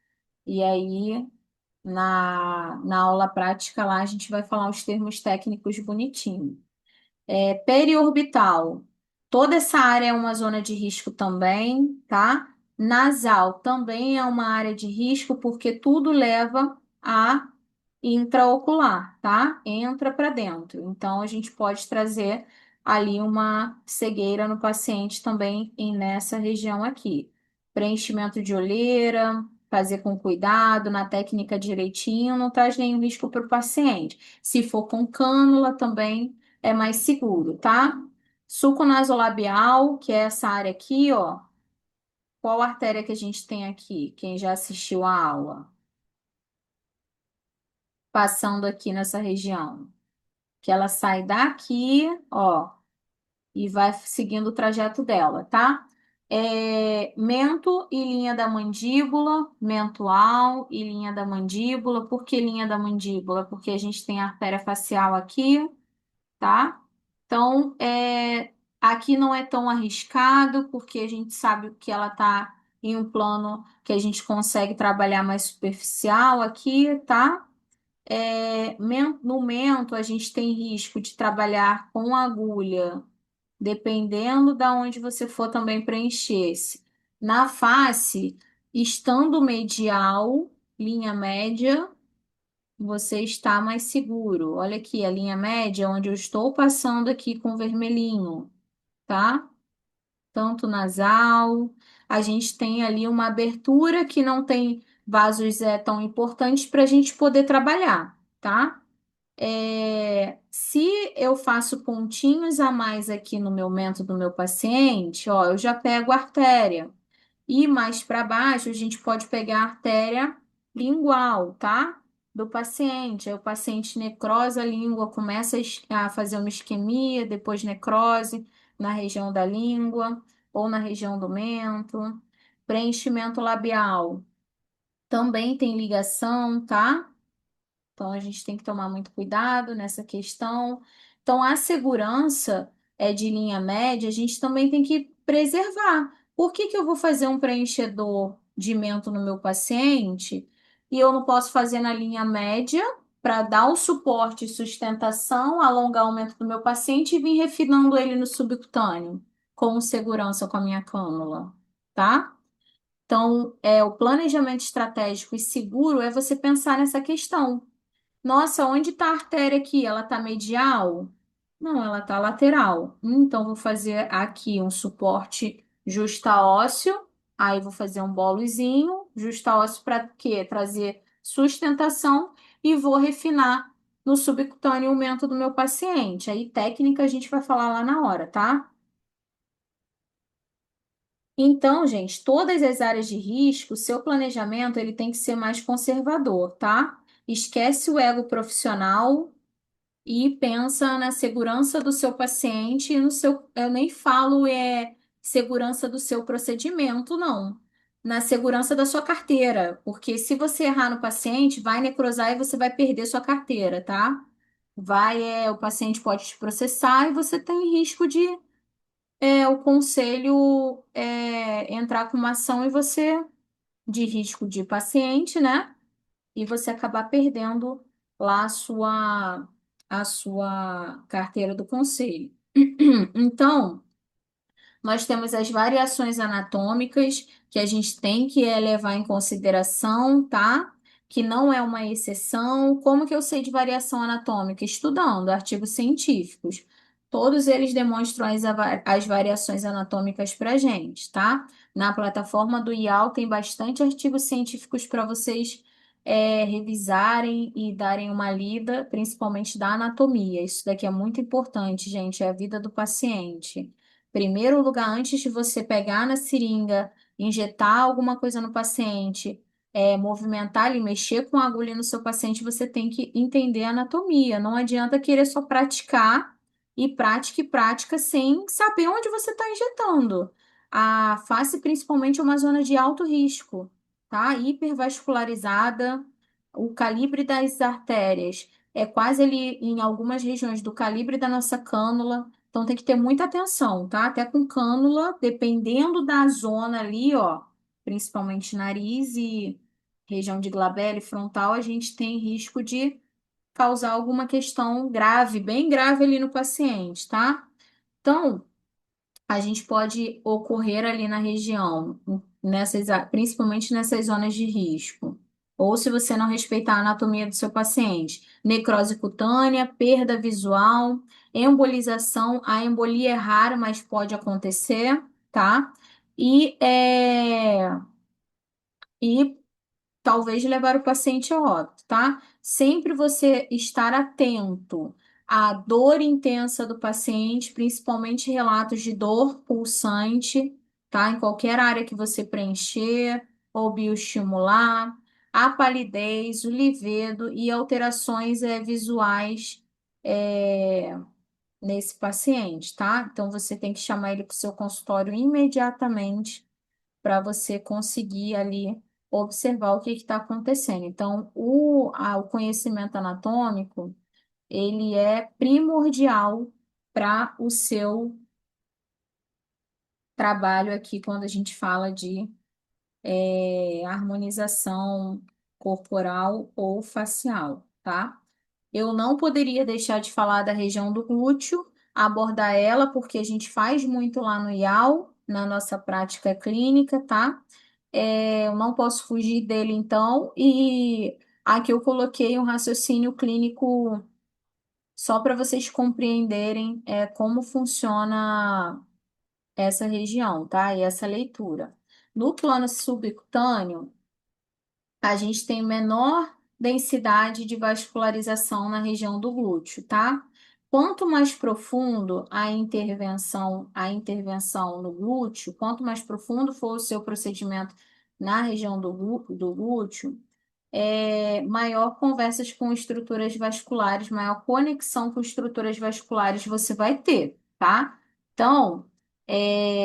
A: e aí na aula prática lá a gente vai falar os termos técnicos bonitinho. Periorbital, toda essa área é uma zona de risco também, tá? Nasal também é uma área de risco porque tudo leva a intraocular, tá? Entra para dentro. Então, a gente pode trazer ali uma cegueira no paciente também nessa região aqui. Preenchimento de olheira, fazer com cuidado, na técnica direitinho, não traz nenhum risco para o paciente. Se for com cânula, também é mais seguro, tá? Suco nasolabial, que é essa área aqui, ó. Qual artéria que a gente tem aqui? Quem já assistiu a aula? Passando aqui nessa região. Que ela sai daqui, ó, e vai seguindo o trajeto dela, tá? Mento e linha da mandíbula, mentual e linha da mandíbula. Por que linha da mandíbula? Porque a gente tem a artéria facial aqui, tá? Então, aqui não é tão arriscado, porque a gente sabe que ela tá em um plano que a gente consegue trabalhar mais superficial aqui, tá? No mento, a gente tem risco de trabalhar com agulha, dependendo da onde você for também preencher-se. Na face, estando medial, linha média, você está mais seguro. Olha aqui, a linha média, onde eu estou passando aqui com vermelhinho, tá? Tanto nasal, a gente tem ali uma abertura que não tem vasos tão importantes para a gente poder trabalhar, tá? Se eu faço pontinhos a mais aqui no meu mento do meu paciente, ó, eu já pego a artéria. E mais para baixo, a gente pode pegar a artéria lingual, tá? Do paciente. Aí o paciente necrosa a língua, começa a fazer uma isquemia, depois necrose na região da língua ou na região do mento. Preenchimento labial também tem ligação, tá? Então, a gente tem que tomar muito cuidado nessa questão. Então, a segurança de linha média, a gente também tem que preservar. Por que que eu vou fazer um preenchedor de mento no meu paciente e eu não posso fazer na linha média para dar o suporte e sustentação, alongar o aumento do meu paciente e vir refinando ele no subcutâneo, com segurança com a minha cânula, tá? Então, o planejamento estratégico e seguro é você pensar nessa questão. Nossa, onde está a artéria aqui? Ela está medial? Não, ela está lateral. Então, vou fazer aqui um suporte justa-ósseo. Aí, vou fazer um bolozinho, justa-ósseo para quê? Trazer sustentação e vou refinar no subcutâneo o aumento do meu paciente. Aí, técnica a gente vai falar lá na hora, tá? Então, gente, todas as áreas de risco, seu planejamento ele tem que ser mais conservador, tá? Esquece o ego profissional e pensa na segurança do seu paciente e no seu, eu nem falo segurança do seu procedimento, não. Na segurança da sua carteira, porque se você errar no paciente, vai necrosar e você vai perder sua carteira, tá? O paciente pode te processar e você tem risco de o conselho entrar com uma ação e você de risco de paciente, né? E você acabar perdendo lá a sua carteira do conselho. Então, nós temos as variações anatômicas que a gente tem que levar em consideração, tá? Que não é uma exceção. Como que eu sei de variação anatômica? Estudando artigos científicos. Todos eles demonstram as variações anatômicas para gente, tá? Na plataforma do IAL tem bastante artigos científicos para vocês revisarem e darem uma lida, principalmente da anatomia. Isso daqui é muito importante, gente, é a vida do paciente. Primeiro lugar, antes de você pegar na seringa, injetar alguma coisa no paciente, movimentar e mexer com a agulha no seu paciente, você tem que entender a anatomia. Não adianta querer só praticar e prática sem saber onde você está injetando. A face, principalmente, é uma zona de alto risco, tá? Hipervascularizada, o calibre das artérias é quase ali em algumas regiões do calibre da nossa cânula. Então tem que ter muita atenção, tá? Até com cânula, dependendo da zona ali, ó, principalmente nariz e região de glabela e frontal, a gente tem risco de causar alguma questão grave, bem grave ali no paciente, tá? Então, a gente pode ocorrer ali na região, principalmente nessas zonas de risco. Ou se você não respeitar a anatomia do seu paciente, necrose cutânea, perda visual, embolização. A embolia é rara, mas pode acontecer, tá? E, e talvez levar o paciente a óbito, tá? Sempre você estar atento à dor intensa do paciente, principalmente relatos de dor pulsante, tá? Em qualquer área que você preencher ou bioestimular, a palidez, o livedo e alterações visuais nesse paciente, tá? Então você tem que chamar ele para o seu consultório imediatamente para você conseguir ali observar o que está acontecendo. Então, o conhecimento anatômico, ele é primordial para o seu trabalho aqui quando a gente fala de harmonização corporal ou facial, tá? Eu não poderia deixar de falar da região do glúteo, abordar ela, porque a gente faz muito lá no IAL, na nossa prática clínica, tá? Eu não posso fugir dele, então, e aqui eu coloquei um raciocínio clínico só para vocês compreenderem como funciona essa região, tá? E essa leitura. No plano subcutâneo, a gente tem menor densidade de vascularização na região do glúteo, tá? Quanto mais profundo a intervenção no glúteo, quanto mais profundo for o seu procedimento na região do glúteo, maior conversas com estruturas vasculares, maior conexão com estruturas vasculares você vai ter, tá? Então,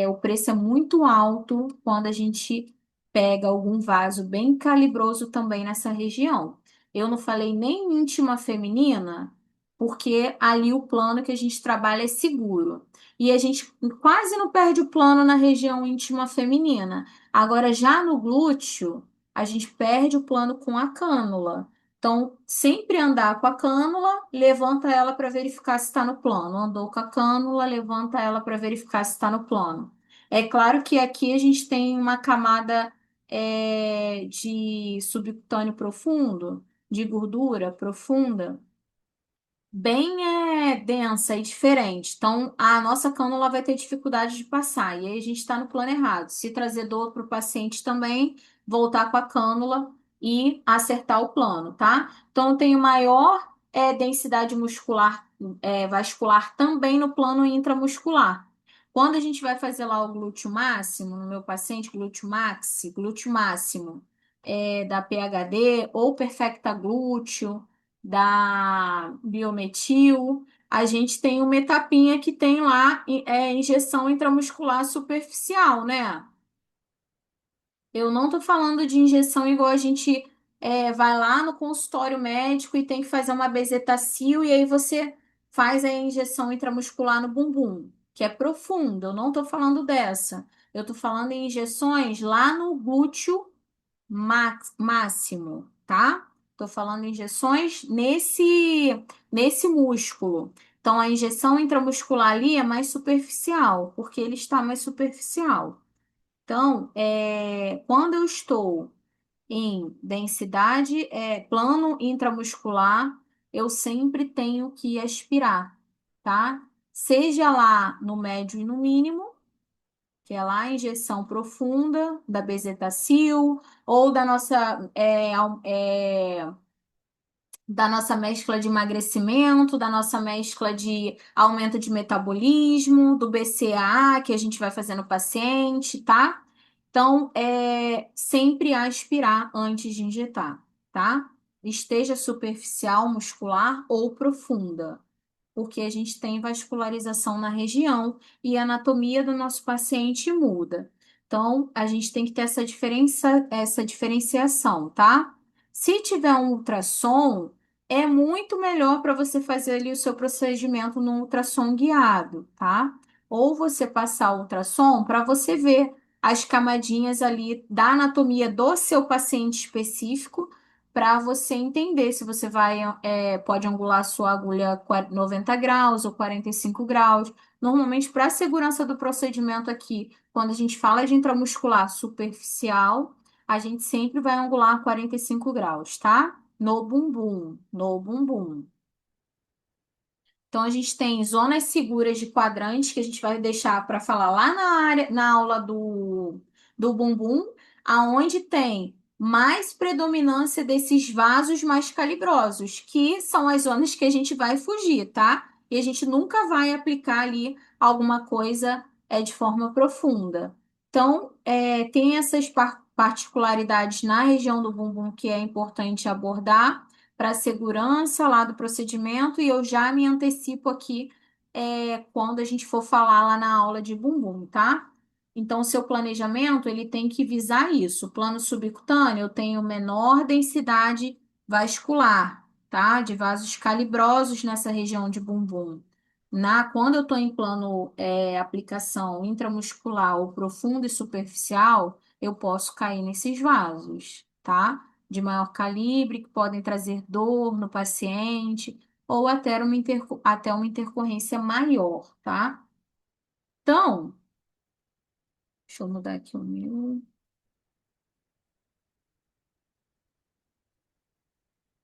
A: o preço é muito alto quando a gente pega algum vaso bem calibroso também nessa região. Eu não falei nem íntima feminina, porque ali o plano que a gente trabalha é seguro. E a gente quase não perde o plano na região íntima feminina. Agora, já no glúteo, a gente perde o plano com a cânula. Então, sempre andar com a cânula, levanta ela para verificar se está no plano. Andou com a cânula, levanta ela para verificar se está no plano. É claro que aqui a gente tem uma camada de subcutâneo profundo, de gordura profunda, bem densa e diferente. Então, a nossa cânula vai ter dificuldade de passar. E aí a gente está no plano errado. Se trazer dor para o paciente também, voltar com a cânula e acertar o plano, tá? Então, eu tenho maior densidade muscular, vascular também no plano intramuscular. Quando a gente vai fazer lá o glúteo máximo, no meu paciente, glúteo máximo da PHD ou perfecta glúteo, da Biometil, a gente tem uma etapinha que tem lá injeção intramuscular superficial, né? Eu não tô falando de injeção igual a gente vai lá no consultório médico e tem que fazer uma bezetacil e aí você faz a injeção intramuscular no bumbum, que é profunda. Eu não tô falando dessa. Eu tô falando em injeções lá no glúteo máximo, tá? Tô falando injeções nesse músculo. Então, a injeção intramuscular ali é mais superficial, porque ele está mais superficial. Então, quando eu estou em densidade, plano intramuscular, eu sempre tenho que aspirar, tá? Seja lá no médio e no mínimo, que é lá a injeção profunda da bezetacil ou da nossa mescla de emagrecimento, da nossa mescla de aumento de metabolismo, do BCAA que a gente vai fazer no paciente, tá? Então, sempre aspirar antes de injetar, tá? Esteja superficial, muscular ou profunda, porque a gente tem vascularização na região e a anatomia do nosso paciente muda. Então, a gente tem que ter essa diferenciação, tá? Se tiver um ultrassom, é muito melhor para você fazer ali o seu procedimento no ultrassom guiado, tá? Ou você passar o ultrassom para você ver as camadinhas ali da anatomia do seu paciente específico para você entender se você pode angular a sua agulha 90 graus ou 45 graus. Normalmente, para a segurança do procedimento aqui, quando a gente fala de intramuscular superficial, a gente sempre vai angular 45 graus, tá? No bumbum, no bumbum. Então, a gente tem zonas seguras de quadrantes que a gente vai deixar para falar lá na aula do bumbum, aonde tem mais predominância desses vasos mais calibrosos, que são as zonas que a gente vai fugir, tá? E a gente nunca vai aplicar ali alguma coisa de forma profunda. Então, tem essas particularidades na região do bumbum que é importante abordar para a segurança lá do procedimento e eu já me antecipo aqui quando a gente for falar lá na aula de bumbum, tá? Então, o seu planejamento, ele tem que visar isso. O plano subcutâneo, eu tenho menor densidade vascular, tá? De vasos calibrosos nessa região de bumbum. Quando eu estou em plano aplicação intramuscular ou profundo e superficial, eu posso cair nesses vasos, tá? De maior calibre, que podem trazer dor no paciente, ou até uma intercorrência maior, tá? Então, deixa eu mudar aqui o meu.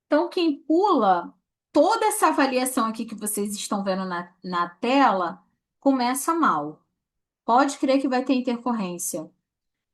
A: Então, quem pula toda essa avaliação aqui que vocês estão vendo na tela, começa mal. Pode crer que vai ter intercorrência.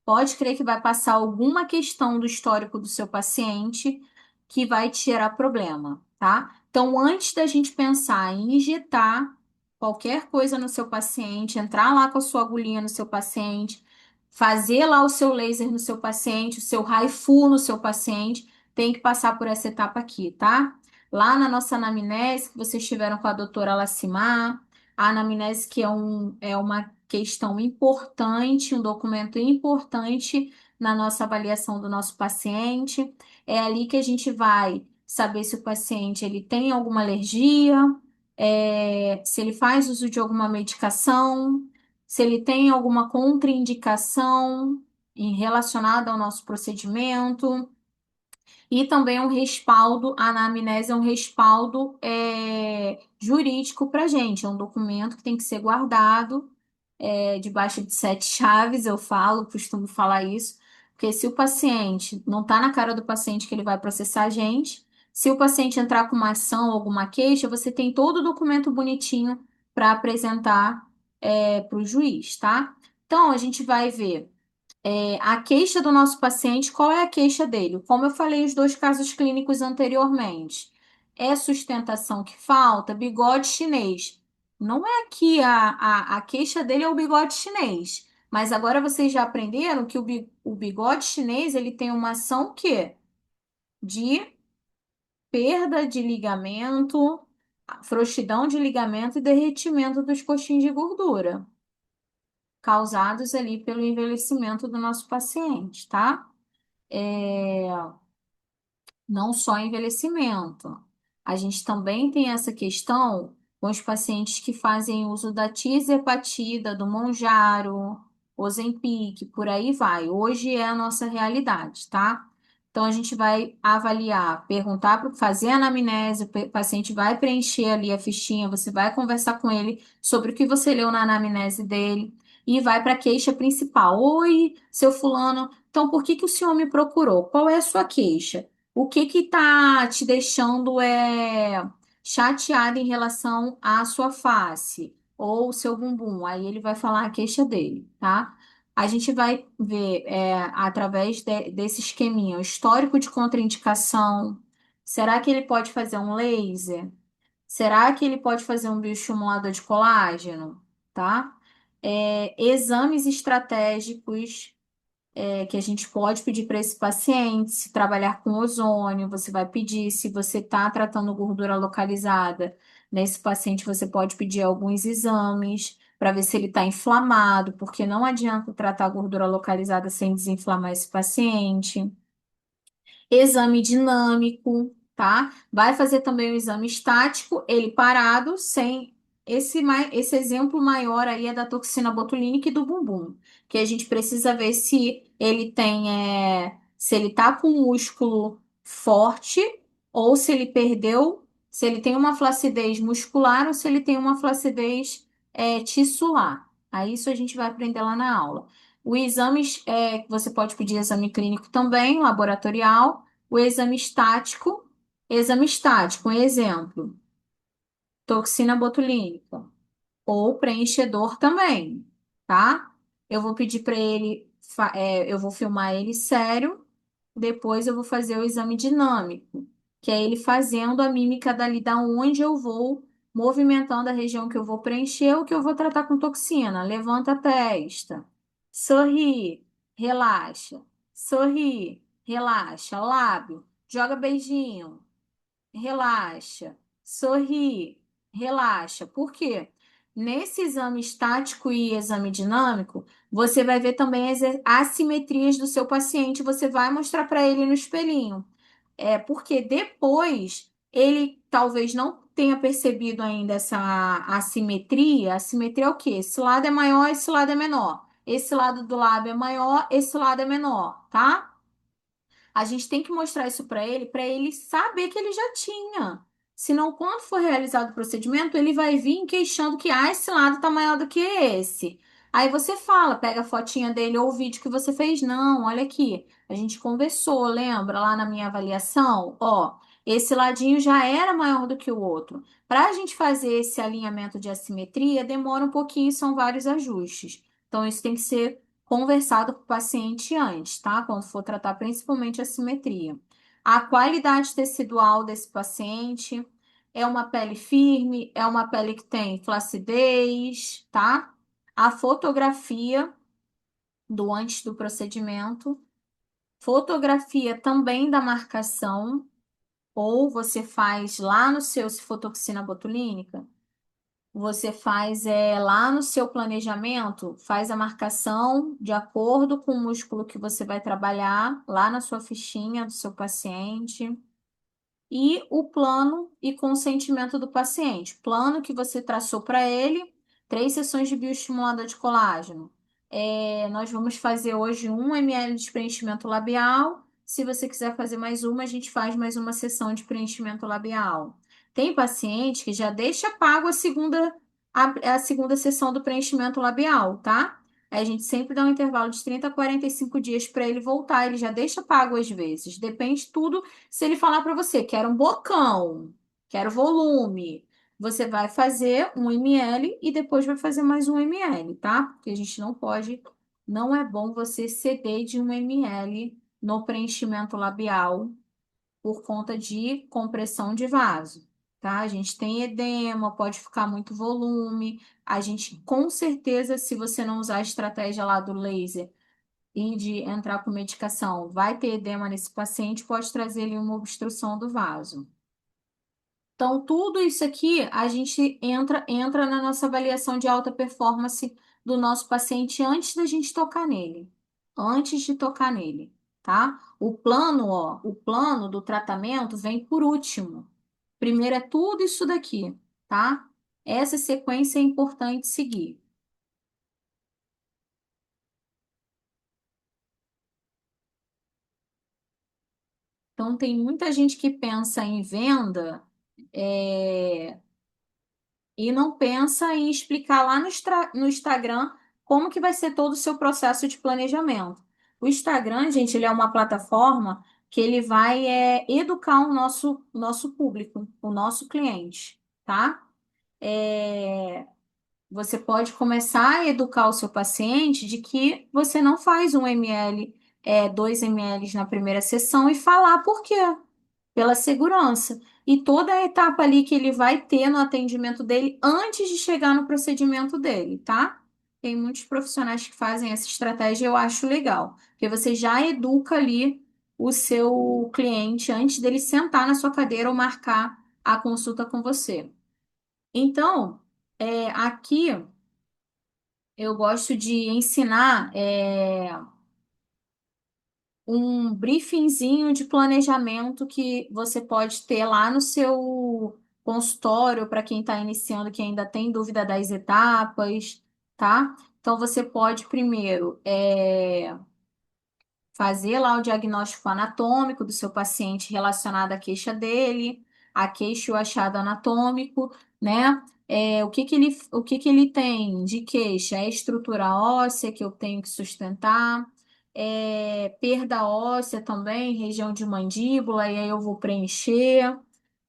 A: Pode crer que vai passar alguma questão do histórico do seu paciente que vai te gerar problema, tá? Então, antes da gente pensar em injetar qualquer coisa no seu paciente, entrar lá com a sua agulhinha no seu paciente, fazer lá o seu laser no seu paciente, o seu Raifu no seu paciente, tem que passar por essa etapa aqui, tá? Lá na nossa anamnese, que vocês tiveram com a doutora Lacimar, a anamnese que é uma questão importante, um documento importante na nossa avaliação do nosso paciente. É ali que a gente vai saber se o paciente ele tem alguma alergia, se ele faz uso de alguma medicação, se ele tem alguma contraindicação relacionada ao nosso procedimento. E também um respaldo, a anamnese é um respaldo jurídico para a gente, é um documento que tem que ser guardado debaixo de sete chaves, eu falo, costumo falar isso, porque se o paciente, não está na cara do paciente que ele vai processar a gente, se o paciente entrar com uma ação ou alguma queixa, você tem todo o documento bonitinho para apresentar para o juiz, tá? Então, a gente vai ver a queixa do nosso paciente, qual é a queixa dele? Como eu falei, os dois casos clínicos anteriormente. É sustentação que falta? Bigode chinês. Não é que a queixa dele é o bigode chinês. Mas agora vocês já aprenderam que o bigode chinês ele tem uma ação que de perda de ligamento, frouxidão de ligamento e derretimento dos coxins de gordura, causados ali pelo envelhecimento do nosso paciente, tá? É, não só envelhecimento. A gente também tem essa questão com os pacientes que fazem uso da tirzepatida, do Monjaro, Ozempic, por aí vai. Hoje é a nossa realidade, tá? Então a gente vai avaliar, perguntar para fazer a anamnese, o paciente vai preencher ali a fichinha, você vai conversar com ele sobre o que você leu na anamnese dele e vai para a queixa principal. Oi, seu fulano, então por que que o senhor me procurou? Qual é a sua queixa? O que que tá te deixando chateado em relação à sua face ou o seu bumbum? Aí ele vai falar a queixa dele, tá? A gente vai ver através desse esqueminha o histórico de contraindicação. Será que ele pode fazer um laser? Será que ele pode fazer um bioestimulador de colágeno? Tá? Exames estratégicos que a gente pode pedir para esse paciente, se trabalhar com ozônio, você vai pedir, se você está tratando gordura localizada, nesse paciente você pode pedir alguns exames para ver se ele está inflamado, porque não adianta tratar gordura localizada sem desinflamar esse paciente. Exame dinâmico, tá? Vai fazer também o exame estático, ele parado, sem esse exemplo maior aí é da toxina botulínica e do bumbum, que a gente precisa ver se ele tem, se ele tá com músculo forte ou se ele perdeu, se ele tem uma flacidez muscular ou se ele tem uma flacidez tissular. Aí isso a gente vai aprender lá na aula. O exame, você pode pedir exame clínico também, laboratorial. O exame estático, um exemplo, toxina botulínica, ou preenchedor também, tá? Eu vou pedir para ele, eu vou filmar ele sério, depois eu vou fazer o exame dinâmico, que é ele fazendo a mímica dali da onde eu vou, movimentando a região que eu vou preencher, o que eu vou tratar com toxina. Levanta a testa, sorri, relaxa, sorri, relaxa, lábio, joga beijinho, relaxa, sorri, relaxa. Por quê? Nesse exame estático e exame dinâmico, você vai ver também as assimetrias do seu paciente, você vai mostrar para ele no espelhinho. Porque depois ele talvez não tenha percebido ainda essa assimetria. Assimetria é o quê? Esse lado é maior, esse lado é menor. Esse lado do lábio é maior, esse lado é menor, tá? A gente tem que mostrar isso para ele saber que ele já tinha. Senão, quando for realizado o procedimento, ele vai vir queixando que esse lado está maior do que esse. Aí você fala, pega a fotinha dele ou o vídeo que você fez. Não, olha aqui, a gente conversou, lembra lá na minha avaliação? Ó, esse ladinho já era maior do que o outro. Para a gente fazer esse alinhamento de assimetria, demora um pouquinho, são vários ajustes. Então, isso tem que ser conversado com o paciente antes, tá? Quando for tratar principalmente a simetria. A qualidade tecidual desse paciente é uma pele firme, é uma pele que tem flacidez, tá? A fotografia do antes do procedimento, fotografia também da marcação, ou você faz lá no seu, se for toxina botulínica, você faz lá no seu planejamento, faz a marcação de acordo com o músculo que você vai trabalhar lá na sua fichinha do seu paciente. e o plano e consentimento do paciente. Plano que você traçou para ele, 3 sessões de bioestimulador de colágeno. Nós vamos fazer hoje 1 ml de preenchimento labial. Se você quiser fazer mais uma, a gente faz mais uma sessão de preenchimento labial. Tem paciente que já deixa pago a segunda sessão do preenchimento labial, tá? Aí a gente sempre dá um intervalo de 30 a 45 dias para ele voltar. Ele já deixa pago às vezes. Depende tudo. Se ele falar para você, quero um bocão, quero volume, você vai fazer 1 ml e depois vai fazer mais 1 ml, tá? Porque a gente não pode, não é bom você ceder de 1 ml no preenchimento labial por conta de compressão de vaso, tá? A gente tem edema, pode ficar muito volume. A gente, com certeza, se você não usar a estratégia lá do laser e de entrar com medicação, vai ter edema nesse paciente, pode trazer ali uma obstrução do vaso. Então, tudo isso aqui a gente entra na nossa avaliação de alta performance do nosso paciente antes da gente tocar nele. Antes de tocar nele, tá? O plano do tratamento vem por último. Primeiro é tudo isso daqui, tá? Essa sequência é importante seguir. Então, tem muita gente que pensa em venda, é, e não pensa em explicar lá no Instagram como que vai ser todo o seu processo de planejamento. O Instagram, gente, ele é uma plataforma que ele vai educar o nosso público, o nosso cliente, tá? É, Você pode começar a educar o seu paciente de que você não faz 1 ml, 2 ml na primeira sessão e falar por quê pela segurança. E toda a etapa ali que ele vai ter no atendimento dele antes de chegar no procedimento dele, tá? Tem muitos profissionais que fazem essa estratégia, eu acho legal, porque você já educa ali o seu cliente antes dele sentar na sua cadeira ou marcar a consulta com você. Então, aqui eu gosto de ensinar. Um briefingzinho de planejamento que você pode ter lá no seu consultório para quem está iniciando, que ainda tem dúvida das etapas, tá? Então você pode primeiro fazer lá o diagnóstico anatômico do seu paciente relacionado à queixa dele, a queixa e o achado anatômico, né? O que que ele tem de queixa? É estrutura óssea que eu tenho que sustentar, perda óssea também, região de mandíbula, e aí eu vou preencher.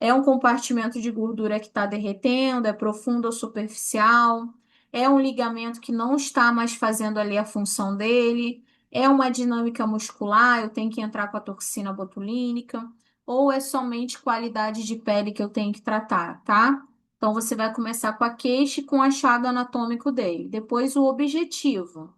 A: É um compartimento de gordura que está derretendo, é profundo ou superficial, é um ligamento que não está mais fazendo ali a função dele. É uma dinâmica muscular, eu tenho que entrar com a toxina botulínica, ou é somente qualidade de pele que eu tenho que tratar, tá? Então você vai começar com a queixa e com o achado anatômico dele. Depois o objetivo.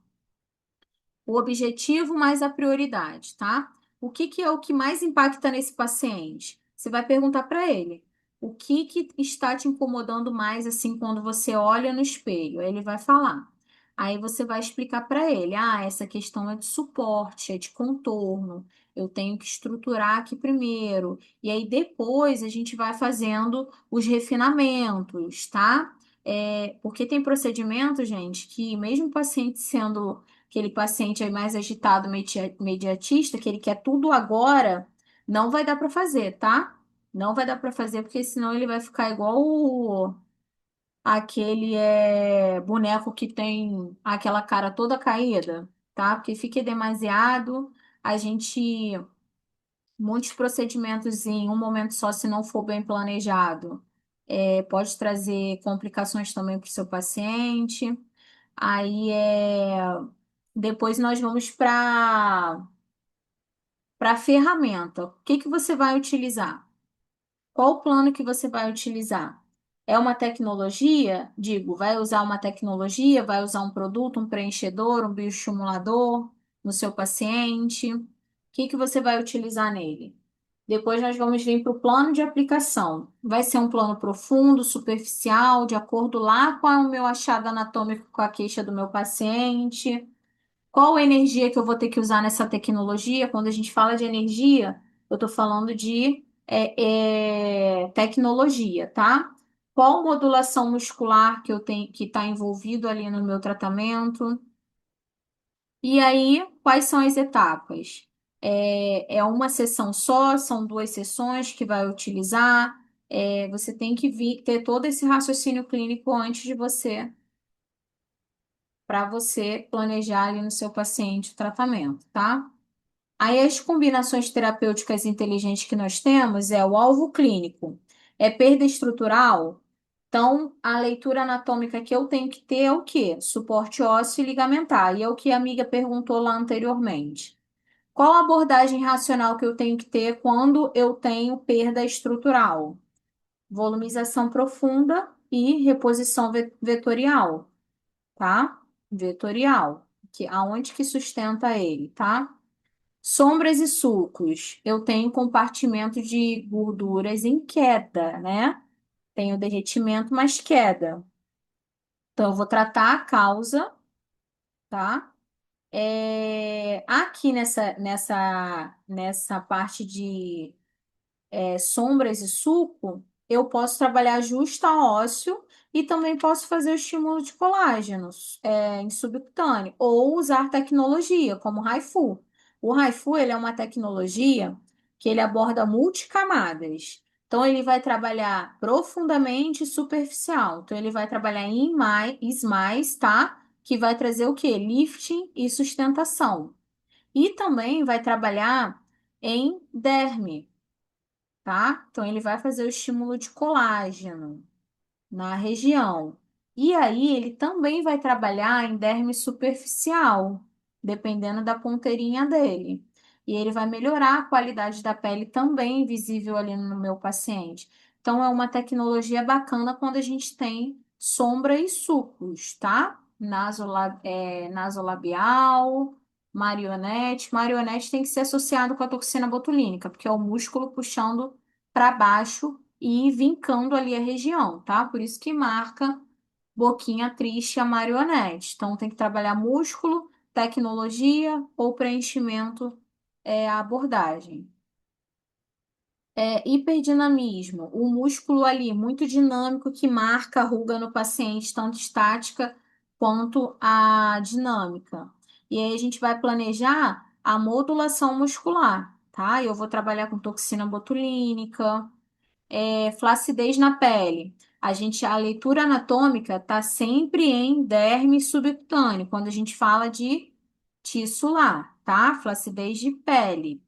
A: O objetivo mais a prioridade, tá? O que que é o que mais impacta nesse paciente? Você vai perguntar para ele. O que que está te incomodando mais assim quando você olha no espelho? Aí ele vai falar. Aí você vai explicar para ele: "Ah, essa questão é de suporte, é de contorno. Eu tenho que estruturar aqui primeiro. E aí depois a gente vai fazendo os refinamentos, tá? Porque tem procedimento, gente, que mesmo o paciente sendo aquele paciente aí mais agitado, mediatista, que ele quer tudo agora, não vai dar para fazer, tá? Não vai dar para fazer, porque senão ele vai ficar igual aquele boneco que tem aquela cara toda caída, tá? Porque fica demasiado, a gente, muitos procedimentos em um momento só, se não for bem planejado, pode trazer complicações também para o seu paciente. Aí depois nós vamos para a ferramenta. O que que você vai utilizar? Qual o plano que você vai utilizar? É uma tecnologia? Digo, vai usar uma tecnologia, vai usar um produto, um preenchedor, um bioestimulador no seu paciente? O que que você vai utilizar nele? Depois nós vamos vir para o plano de aplicação. Vai ser um plano profundo, superficial, de acordo lá com o meu achado anatômico com a queixa do meu paciente. Qual a energia que eu vou ter que usar nessa tecnologia? Quando a gente fala de energia, eu estou falando de tecnologia, tá? Qual modulação muscular que eu tenho que está envolvido ali no meu tratamento? E aí, quais são as etapas? É uma sessão só? São duas sessões que vai utilizar? Você tem que ter todo esse raciocínio clínico antes de você, para você planejar ali no seu paciente o tratamento, tá? Aí as combinações terapêuticas inteligentes que nós temos é o alvo clínico, é perda estrutural. Então, a leitura anatômica que eu tenho que ter é o quê? Suporte ósseo e ligamentar. E é o que a amiga perguntou lá anteriormente. Qual a abordagem racional que eu tenho que ter quando eu tenho perda estrutural? Volumização profunda e reposição vetorial, tá? Vetorial, que aonde que sustenta ele, tá? Sombras e sulcos. Eu tenho compartimento de gorduras em queda, né? Tenho derretimento, mas queda. Então, eu vou tratar a causa, tá? Aqui nessa parte de sombras e suco, eu posso trabalhar justa ósseo e também posso fazer o estímulo de colágenos em subcutâneo ou usar tecnologia como o Raifu. O Raifu, ele é uma tecnologia que ele aborda multicamadas. Então, ele vai trabalhar profundamente e superficial. Então, ele vai trabalhar em mais, tá? Que vai trazer o quê? Lifting e sustentação. E também vai trabalhar em derme, tá? Então, ele vai fazer o estímulo de colágeno na região. E aí, ele também vai trabalhar em derme superficial, dependendo da ponteirinha dele. E ele vai melhorar a qualidade da pele também visível ali no meu paciente. Então, é uma tecnologia bacana quando a gente tem sombra e sulcos, tá? Nasolabial, marionete. Marionete tem que ser associado com a toxina botulínica, porque é o músculo puxando para baixo e vincando ali a região, tá? Por isso que marca boquinha triste a marionete. Então tem que trabalhar músculo, tecnologia ou preenchimento a abordagem. Hiperdinamismo, o músculo ali muito dinâmico que marca a ruga no paciente, tanto estática quanto a dinâmica. E aí a gente vai planejar a modulação muscular, tá? Eu vou trabalhar com toxina botulínica, flacidez na pele. A leitura anatômica está sempre em derme subcutâneo, quando a gente fala de tissular, tá? Flacidez de pele.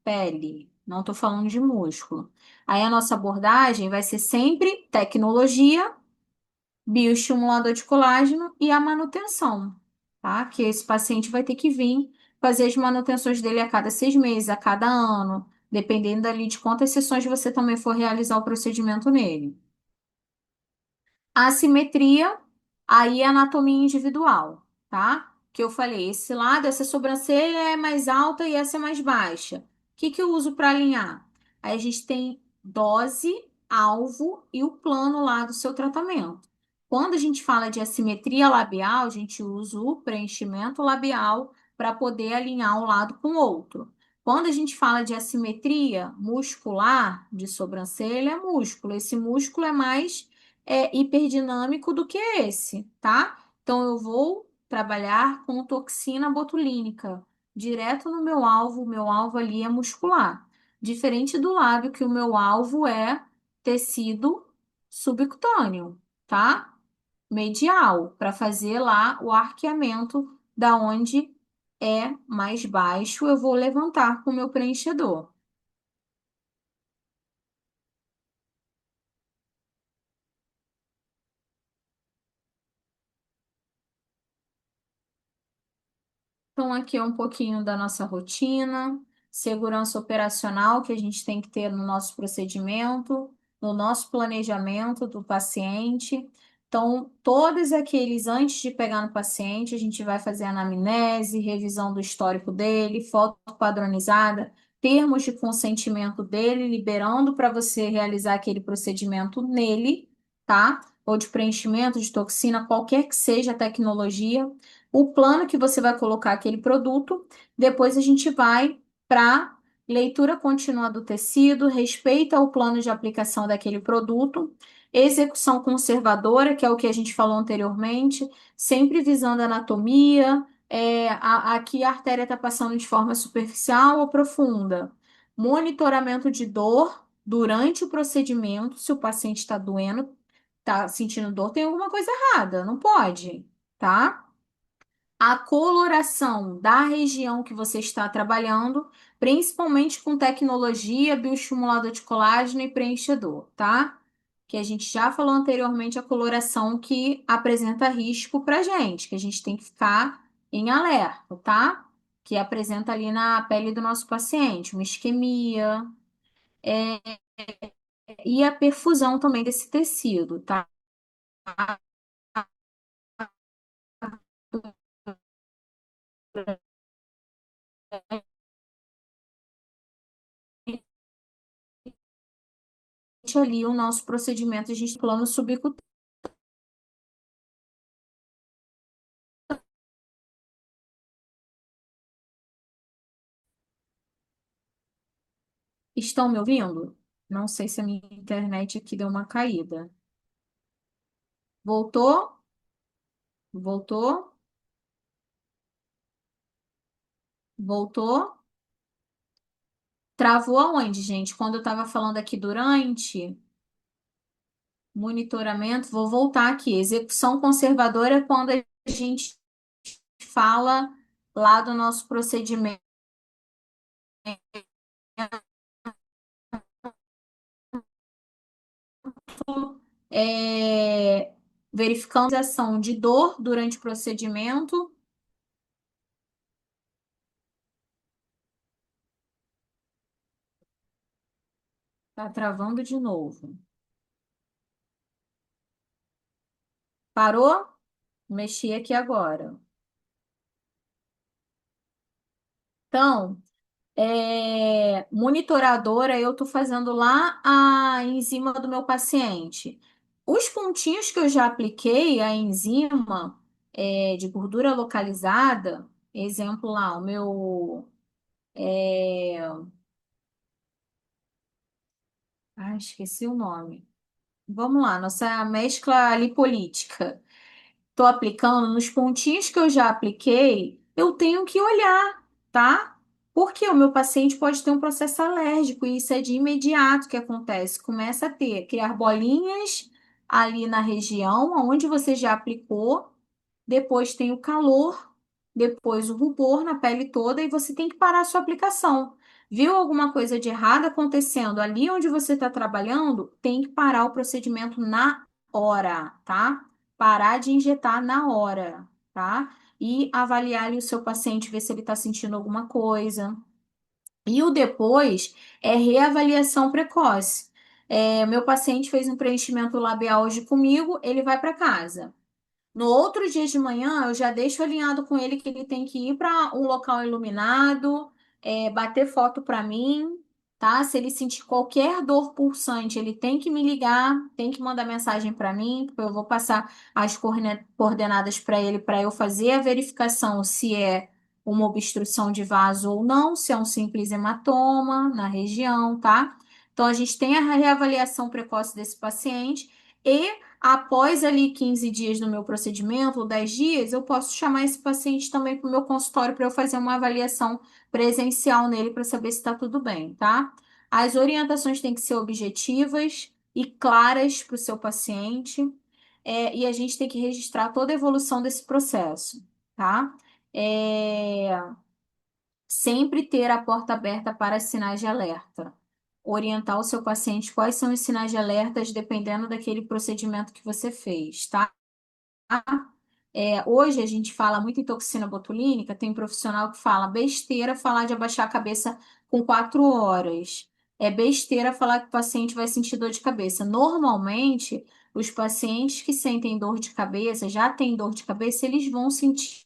A: Não estou falando de músculo. Aí a nossa abordagem vai ser sempre tecnologia, bioestimulador de colágeno e a manutenção, tá? Que esse paciente vai ter que vir fazer as manutenções dele a cada 6 meses, a cada ano, dependendo ali de quantas sessões você também for realizar o procedimento nele. A assimetria, aí é anatomia individual, tá? Que eu falei, esse lado, essa sobrancelha é mais alta e essa é mais baixa. O que que eu uso para alinhar? Aí a gente tem dose, alvo e o plano lá do seu tratamento. Quando a gente fala de assimetria labial, a gente usa o preenchimento labial para poder alinhar um lado com o outro. Quando a gente fala de assimetria muscular de sobrancelha, é músculo. Esse músculo é mais hiperdinâmico do que esse, tá? Então, eu vou trabalhar com toxina botulínica, direto no meu alvo. O meu alvo ali é muscular. Diferente do lábio, que o meu alvo é tecido subcutâneo, tá? Medial, para fazer lá o arqueamento da onde é mais baixo, eu vou levantar com o meu preenchedor. Então, aqui é um pouquinho da nossa rotina, segurança operacional que a gente tem que ter no nosso procedimento, no nosso planejamento do paciente. Então, todos aqueles, antes de pegar no paciente, a gente vai fazer anamnese, revisão do histórico dele, foto padronizada, termos de consentimento dele, liberando para você realizar aquele procedimento nele, tá? Ou de preenchimento de toxina, qualquer que seja a tecnologia, o plano que você vai colocar aquele produto, depois a gente vai para leitura contínua do tecido, respeito ao plano de aplicação daquele produto, execução conservadora, que é o que a gente falou anteriormente, sempre visando a anatomia, aqui a artéria está passando de forma superficial ou profunda. Monitoramento de dor durante o procedimento, se o paciente está doendo, está sentindo dor, tem alguma coisa errada, não pode, tá? A coloração da região que você está trabalhando, principalmente com tecnologia, bioestimulador de colágeno e preenchedor, tá? Que a gente já falou anteriormente, a coloração que apresenta risco para gente, que a gente tem que ficar em alerta, tá? Que apresenta ali na pele do nosso paciente, uma isquemia, e a perfusão também desse tecido, tá? Ali o nosso procedimento, a gente plano subcutâneo. Estão me ouvindo? Não sei se a minha internet aqui deu uma caída. Voltou? Voltou? Voltou? Travou aonde, gente? Quando eu estava falando aqui durante monitoramento, vou voltar aqui. Execução conservadora é quando a gente fala lá do nosso procedimento, é, verificando a ação de dor durante o procedimento. Tá travando de novo. Parou? Mexi aqui agora. Então, monitoradora, eu tô fazendo lá em cima do meu paciente. Os pontinhos que eu já apliquei, a enzima de gordura localizada, exemplo lá, o meu. é, Esqueci o nome. Vamos lá, nossa mescla lipolítica. Estou aplicando nos pontinhos que eu já apliquei, eu tenho que olhar, tá? Porque o meu paciente pode ter um processo alérgico e isso é de imediato que acontece. Começa a criar bolinhas ali na região onde você já aplicou, depois tem o calor, depois o rubor na pele toda e você tem que parar a sua aplicação. Viu alguma coisa de errado acontecendo ali onde você está trabalhando? Tem que parar o procedimento na hora, tá? Parar de injetar na hora, tá? E avaliar ali o seu paciente, ver se ele está sentindo alguma coisa. E o depois é reavaliação precoce. Meu paciente fez um preenchimento labial hoje comigo, ele vai para casa. No outro dia de manhã, eu já deixo alinhado com ele que ele tem que ir para um local iluminado, bater foto para mim, tá? Se ele sentir qualquer dor pulsante, ele tem que me ligar, tem que mandar mensagem para mim, porque eu vou passar as coordenadas para ele para eu fazer a verificação se é uma obstrução de vaso ou não, se é um simples hematoma na região, tá? Então, a gente tem a reavaliação precoce desse paciente. E após ali 15 dias do meu procedimento, ou 10 dias, eu posso chamar esse paciente também para o meu consultório para eu fazer uma avaliação presencial nele para saber se está tudo bem, tá? As orientações têm que ser objetivas e claras para o seu paciente, e a gente tem que registrar toda a evolução desse processo, tá? É, Sempre ter a porta aberta para sinais de alerta. Orientar o seu paciente quais são os sinais de alertas dependendo daquele procedimento que você fez, tá? Hoje a gente fala muito em toxina botulínica, tem profissional que fala besteira falar de abaixar a cabeça com 4 horas. É besteira falar que o paciente vai sentir dor de cabeça. Normalmente, os pacientes que sentem dor de cabeça, já têm dor de cabeça, eles vão sentir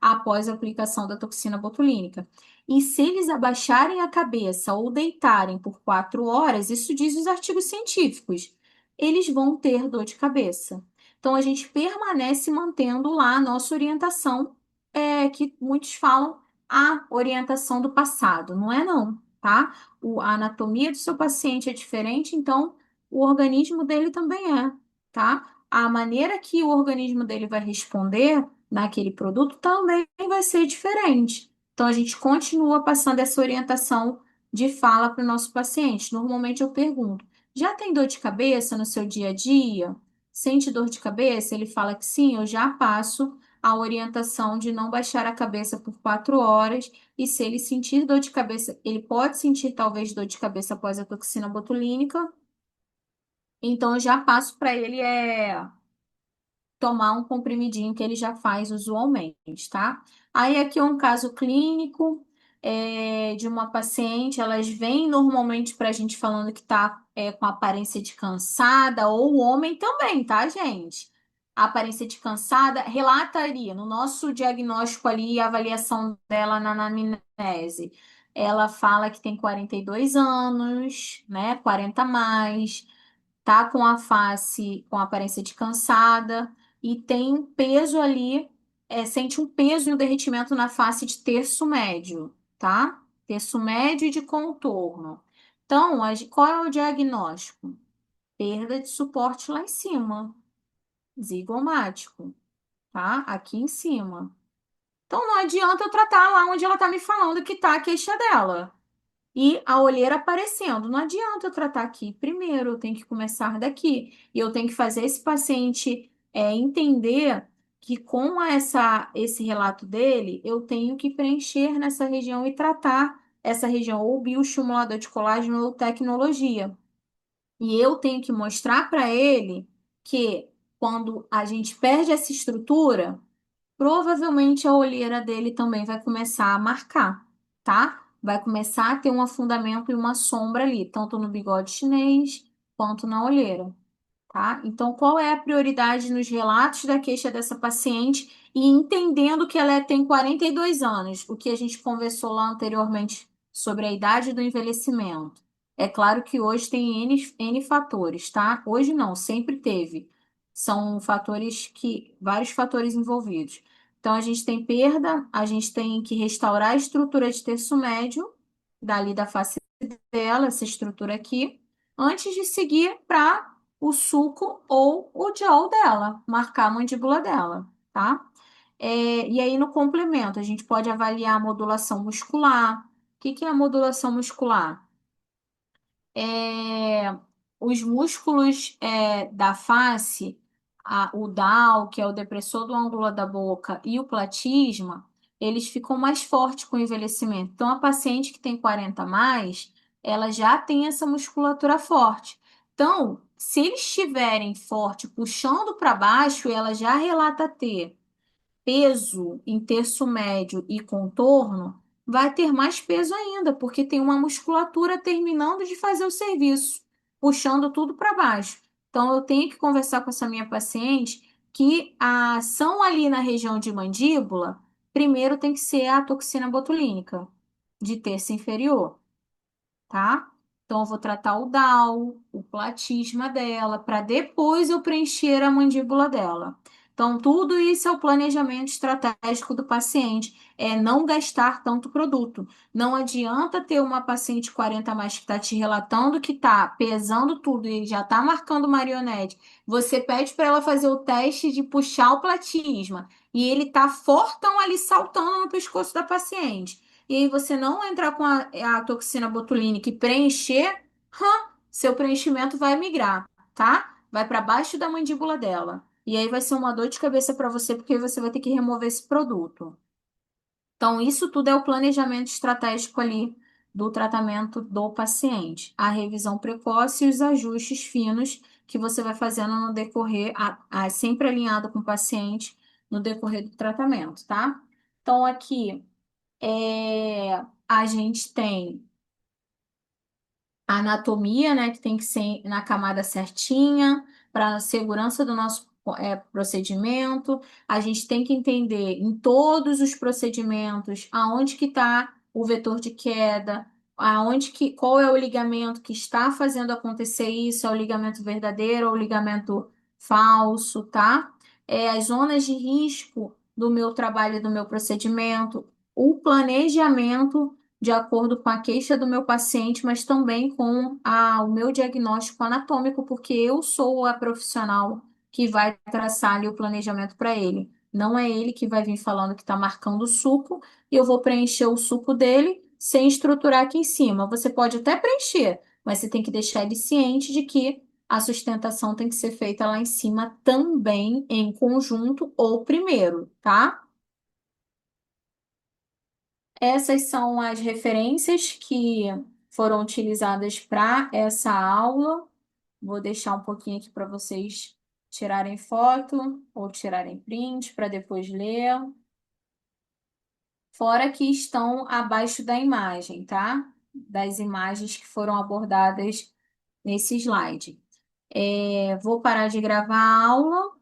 A: após a aplicação da toxina botulínica. E se eles abaixarem a cabeça ou deitarem por 4 horas, isso diz os artigos científicos, eles vão ter dor de cabeça. Então, a gente permanece mantendo lá a nossa orientação, que muitos falam a orientação do passado. Não é não, tá? A anatomia do seu paciente é diferente, então o organismo dele também é, tá? A maneira que o organismo dele vai responder naquele produto também vai ser diferente. Então a gente continua passando essa orientação de fala para o nosso paciente. Normalmente eu pergunto: já tem dor de cabeça no seu dia a dia? Sente dor de cabeça? Ele fala que sim, eu já passo a orientação de não baixar a cabeça por 4 horas. E se ele sentir dor de cabeça, ele pode sentir talvez dor de cabeça após a toxina botulínica. Então, eu já passo para ele tomar um comprimidinho que ele já faz usualmente, tá? Aí aqui é um caso clínico de uma paciente, elas vêm normalmente para a gente falando que tá com aparência de cansada, ou o homem também, tá, gente? A aparência de cansada relataria no nosso diagnóstico ali, a avaliação dela na anamnese. Ela fala que tem 42 anos, né? 40 a mais, tá com a face com aparência de cansada e tem um peso ali, sente um peso e um derretimento na face de terço médio, tá? Terço médio e de contorno. Então, qual é o diagnóstico? Perda de suporte lá em cima, zigomático, tá? Aqui em cima. Então, não adianta eu tratar lá onde ela tá me falando que tá a queixa dela. E a olheira aparecendo. Não adianta eu tratar aqui. Primeiro, eu tenho que começar daqui. E eu tenho que fazer esse paciente entender que com esse relato dele, eu tenho que preencher nessa região e tratar essa região ou bioestimulador de colágeno ou tecnologia. E eu tenho que mostrar para ele que quando a gente perde essa estrutura, provavelmente a olheira dele também vai começar a marcar, tá? Vai começar a ter um afundamento e uma sombra ali, tanto no bigode chinês quanto na olheira, tá? Então, qual é a prioridade nos relatos da queixa dessa paciente e entendendo que ela tem 42 anos, o que a gente conversou lá anteriormente sobre a idade do envelhecimento. É claro que hoje tem N fatores, tá? Hoje não, sempre teve. São fatores vários fatores envolvidos. Então, a gente tem perda, a gente tem que restaurar a estrutura de terço médio, dali da face dela, essa estrutura aqui, antes de seguir para o sulco ou o jaw dela, marcar a mandíbula dela, tá? E aí, no complemento, a gente pode avaliar a modulação muscular. O que que é a modulação muscular? é, os músculos da face, o down, que é o depressor do ângulo da boca, e o platisma, eles ficam mais fortes com o envelhecimento. Então, a paciente que tem 40 a mais, ela já tem essa musculatura forte. Então, se eles estiverem forte, puxando para baixo, ela já relata ter peso em terço médio e contorno, vai ter mais peso ainda, porque tem uma musculatura terminando de fazer o serviço, puxando tudo para baixo. Então, eu tenho que conversar com essa minha paciente que a ação ali na região de mandíbula, primeiro tem que ser a toxina botulínica, de terço inferior, tá? Então, eu vou tratar o down, o platisma dela, para depois eu preencher a mandíbula dela. Então, tudo isso é o planejamento estratégico do paciente, é não gastar tanto produto. Não adianta ter uma paciente 40 a mais que está te relatando que está pesando tudo e já está marcando marionete. Você pede para ela fazer o teste de puxar o platisma e ele está fortão ali saltando no pescoço da paciente e aí você não entrar com a toxina botulínica e preencher, seu preenchimento vai migrar, tá? Vai para baixo da mandíbula dela. E aí vai ser uma dor de cabeça para você, porque você vai ter que remover esse produto. Então, isso tudo é o planejamento estratégico ali do tratamento do paciente. A revisão precoce e os ajustes finos que você vai fazendo no decorrer, sempre alinhado com o paciente no decorrer do tratamento, tá? Então, aqui a gente tem a anatomia, né, que tem que ser na camada certinha, para a segurança do nosso procedimento. A gente tem que entender em todos os procedimentos aonde que está o vetor de queda, qual é o ligamento que está fazendo acontecer isso, é o ligamento verdadeiro ou o ligamento falso, tá? As zonas de risco do meu trabalho, do meu procedimento. o planejamento de acordo com a queixa do meu paciente, mas também com o meu diagnóstico anatômico, porque eu sou a profissional que vai traçar ali o planejamento para ele. Não é ele que vai vir falando que está marcando o suco e eu vou preencher o suco dele sem estruturar aqui em cima. Você pode até preencher, mas você tem que deixar ele ciente de que a sustentação tem que ser feita lá em cima também, em conjunto ou primeiro, tá? Essas são as referências que foram utilizadas para essa aula. Vou deixar um pouquinho aqui para vocês tirarem foto ou tirarem print para depois ler. Fora que estão abaixo da imagem, tá? Das imagens que foram abordadas nesse slide. Vou parar de gravar a aula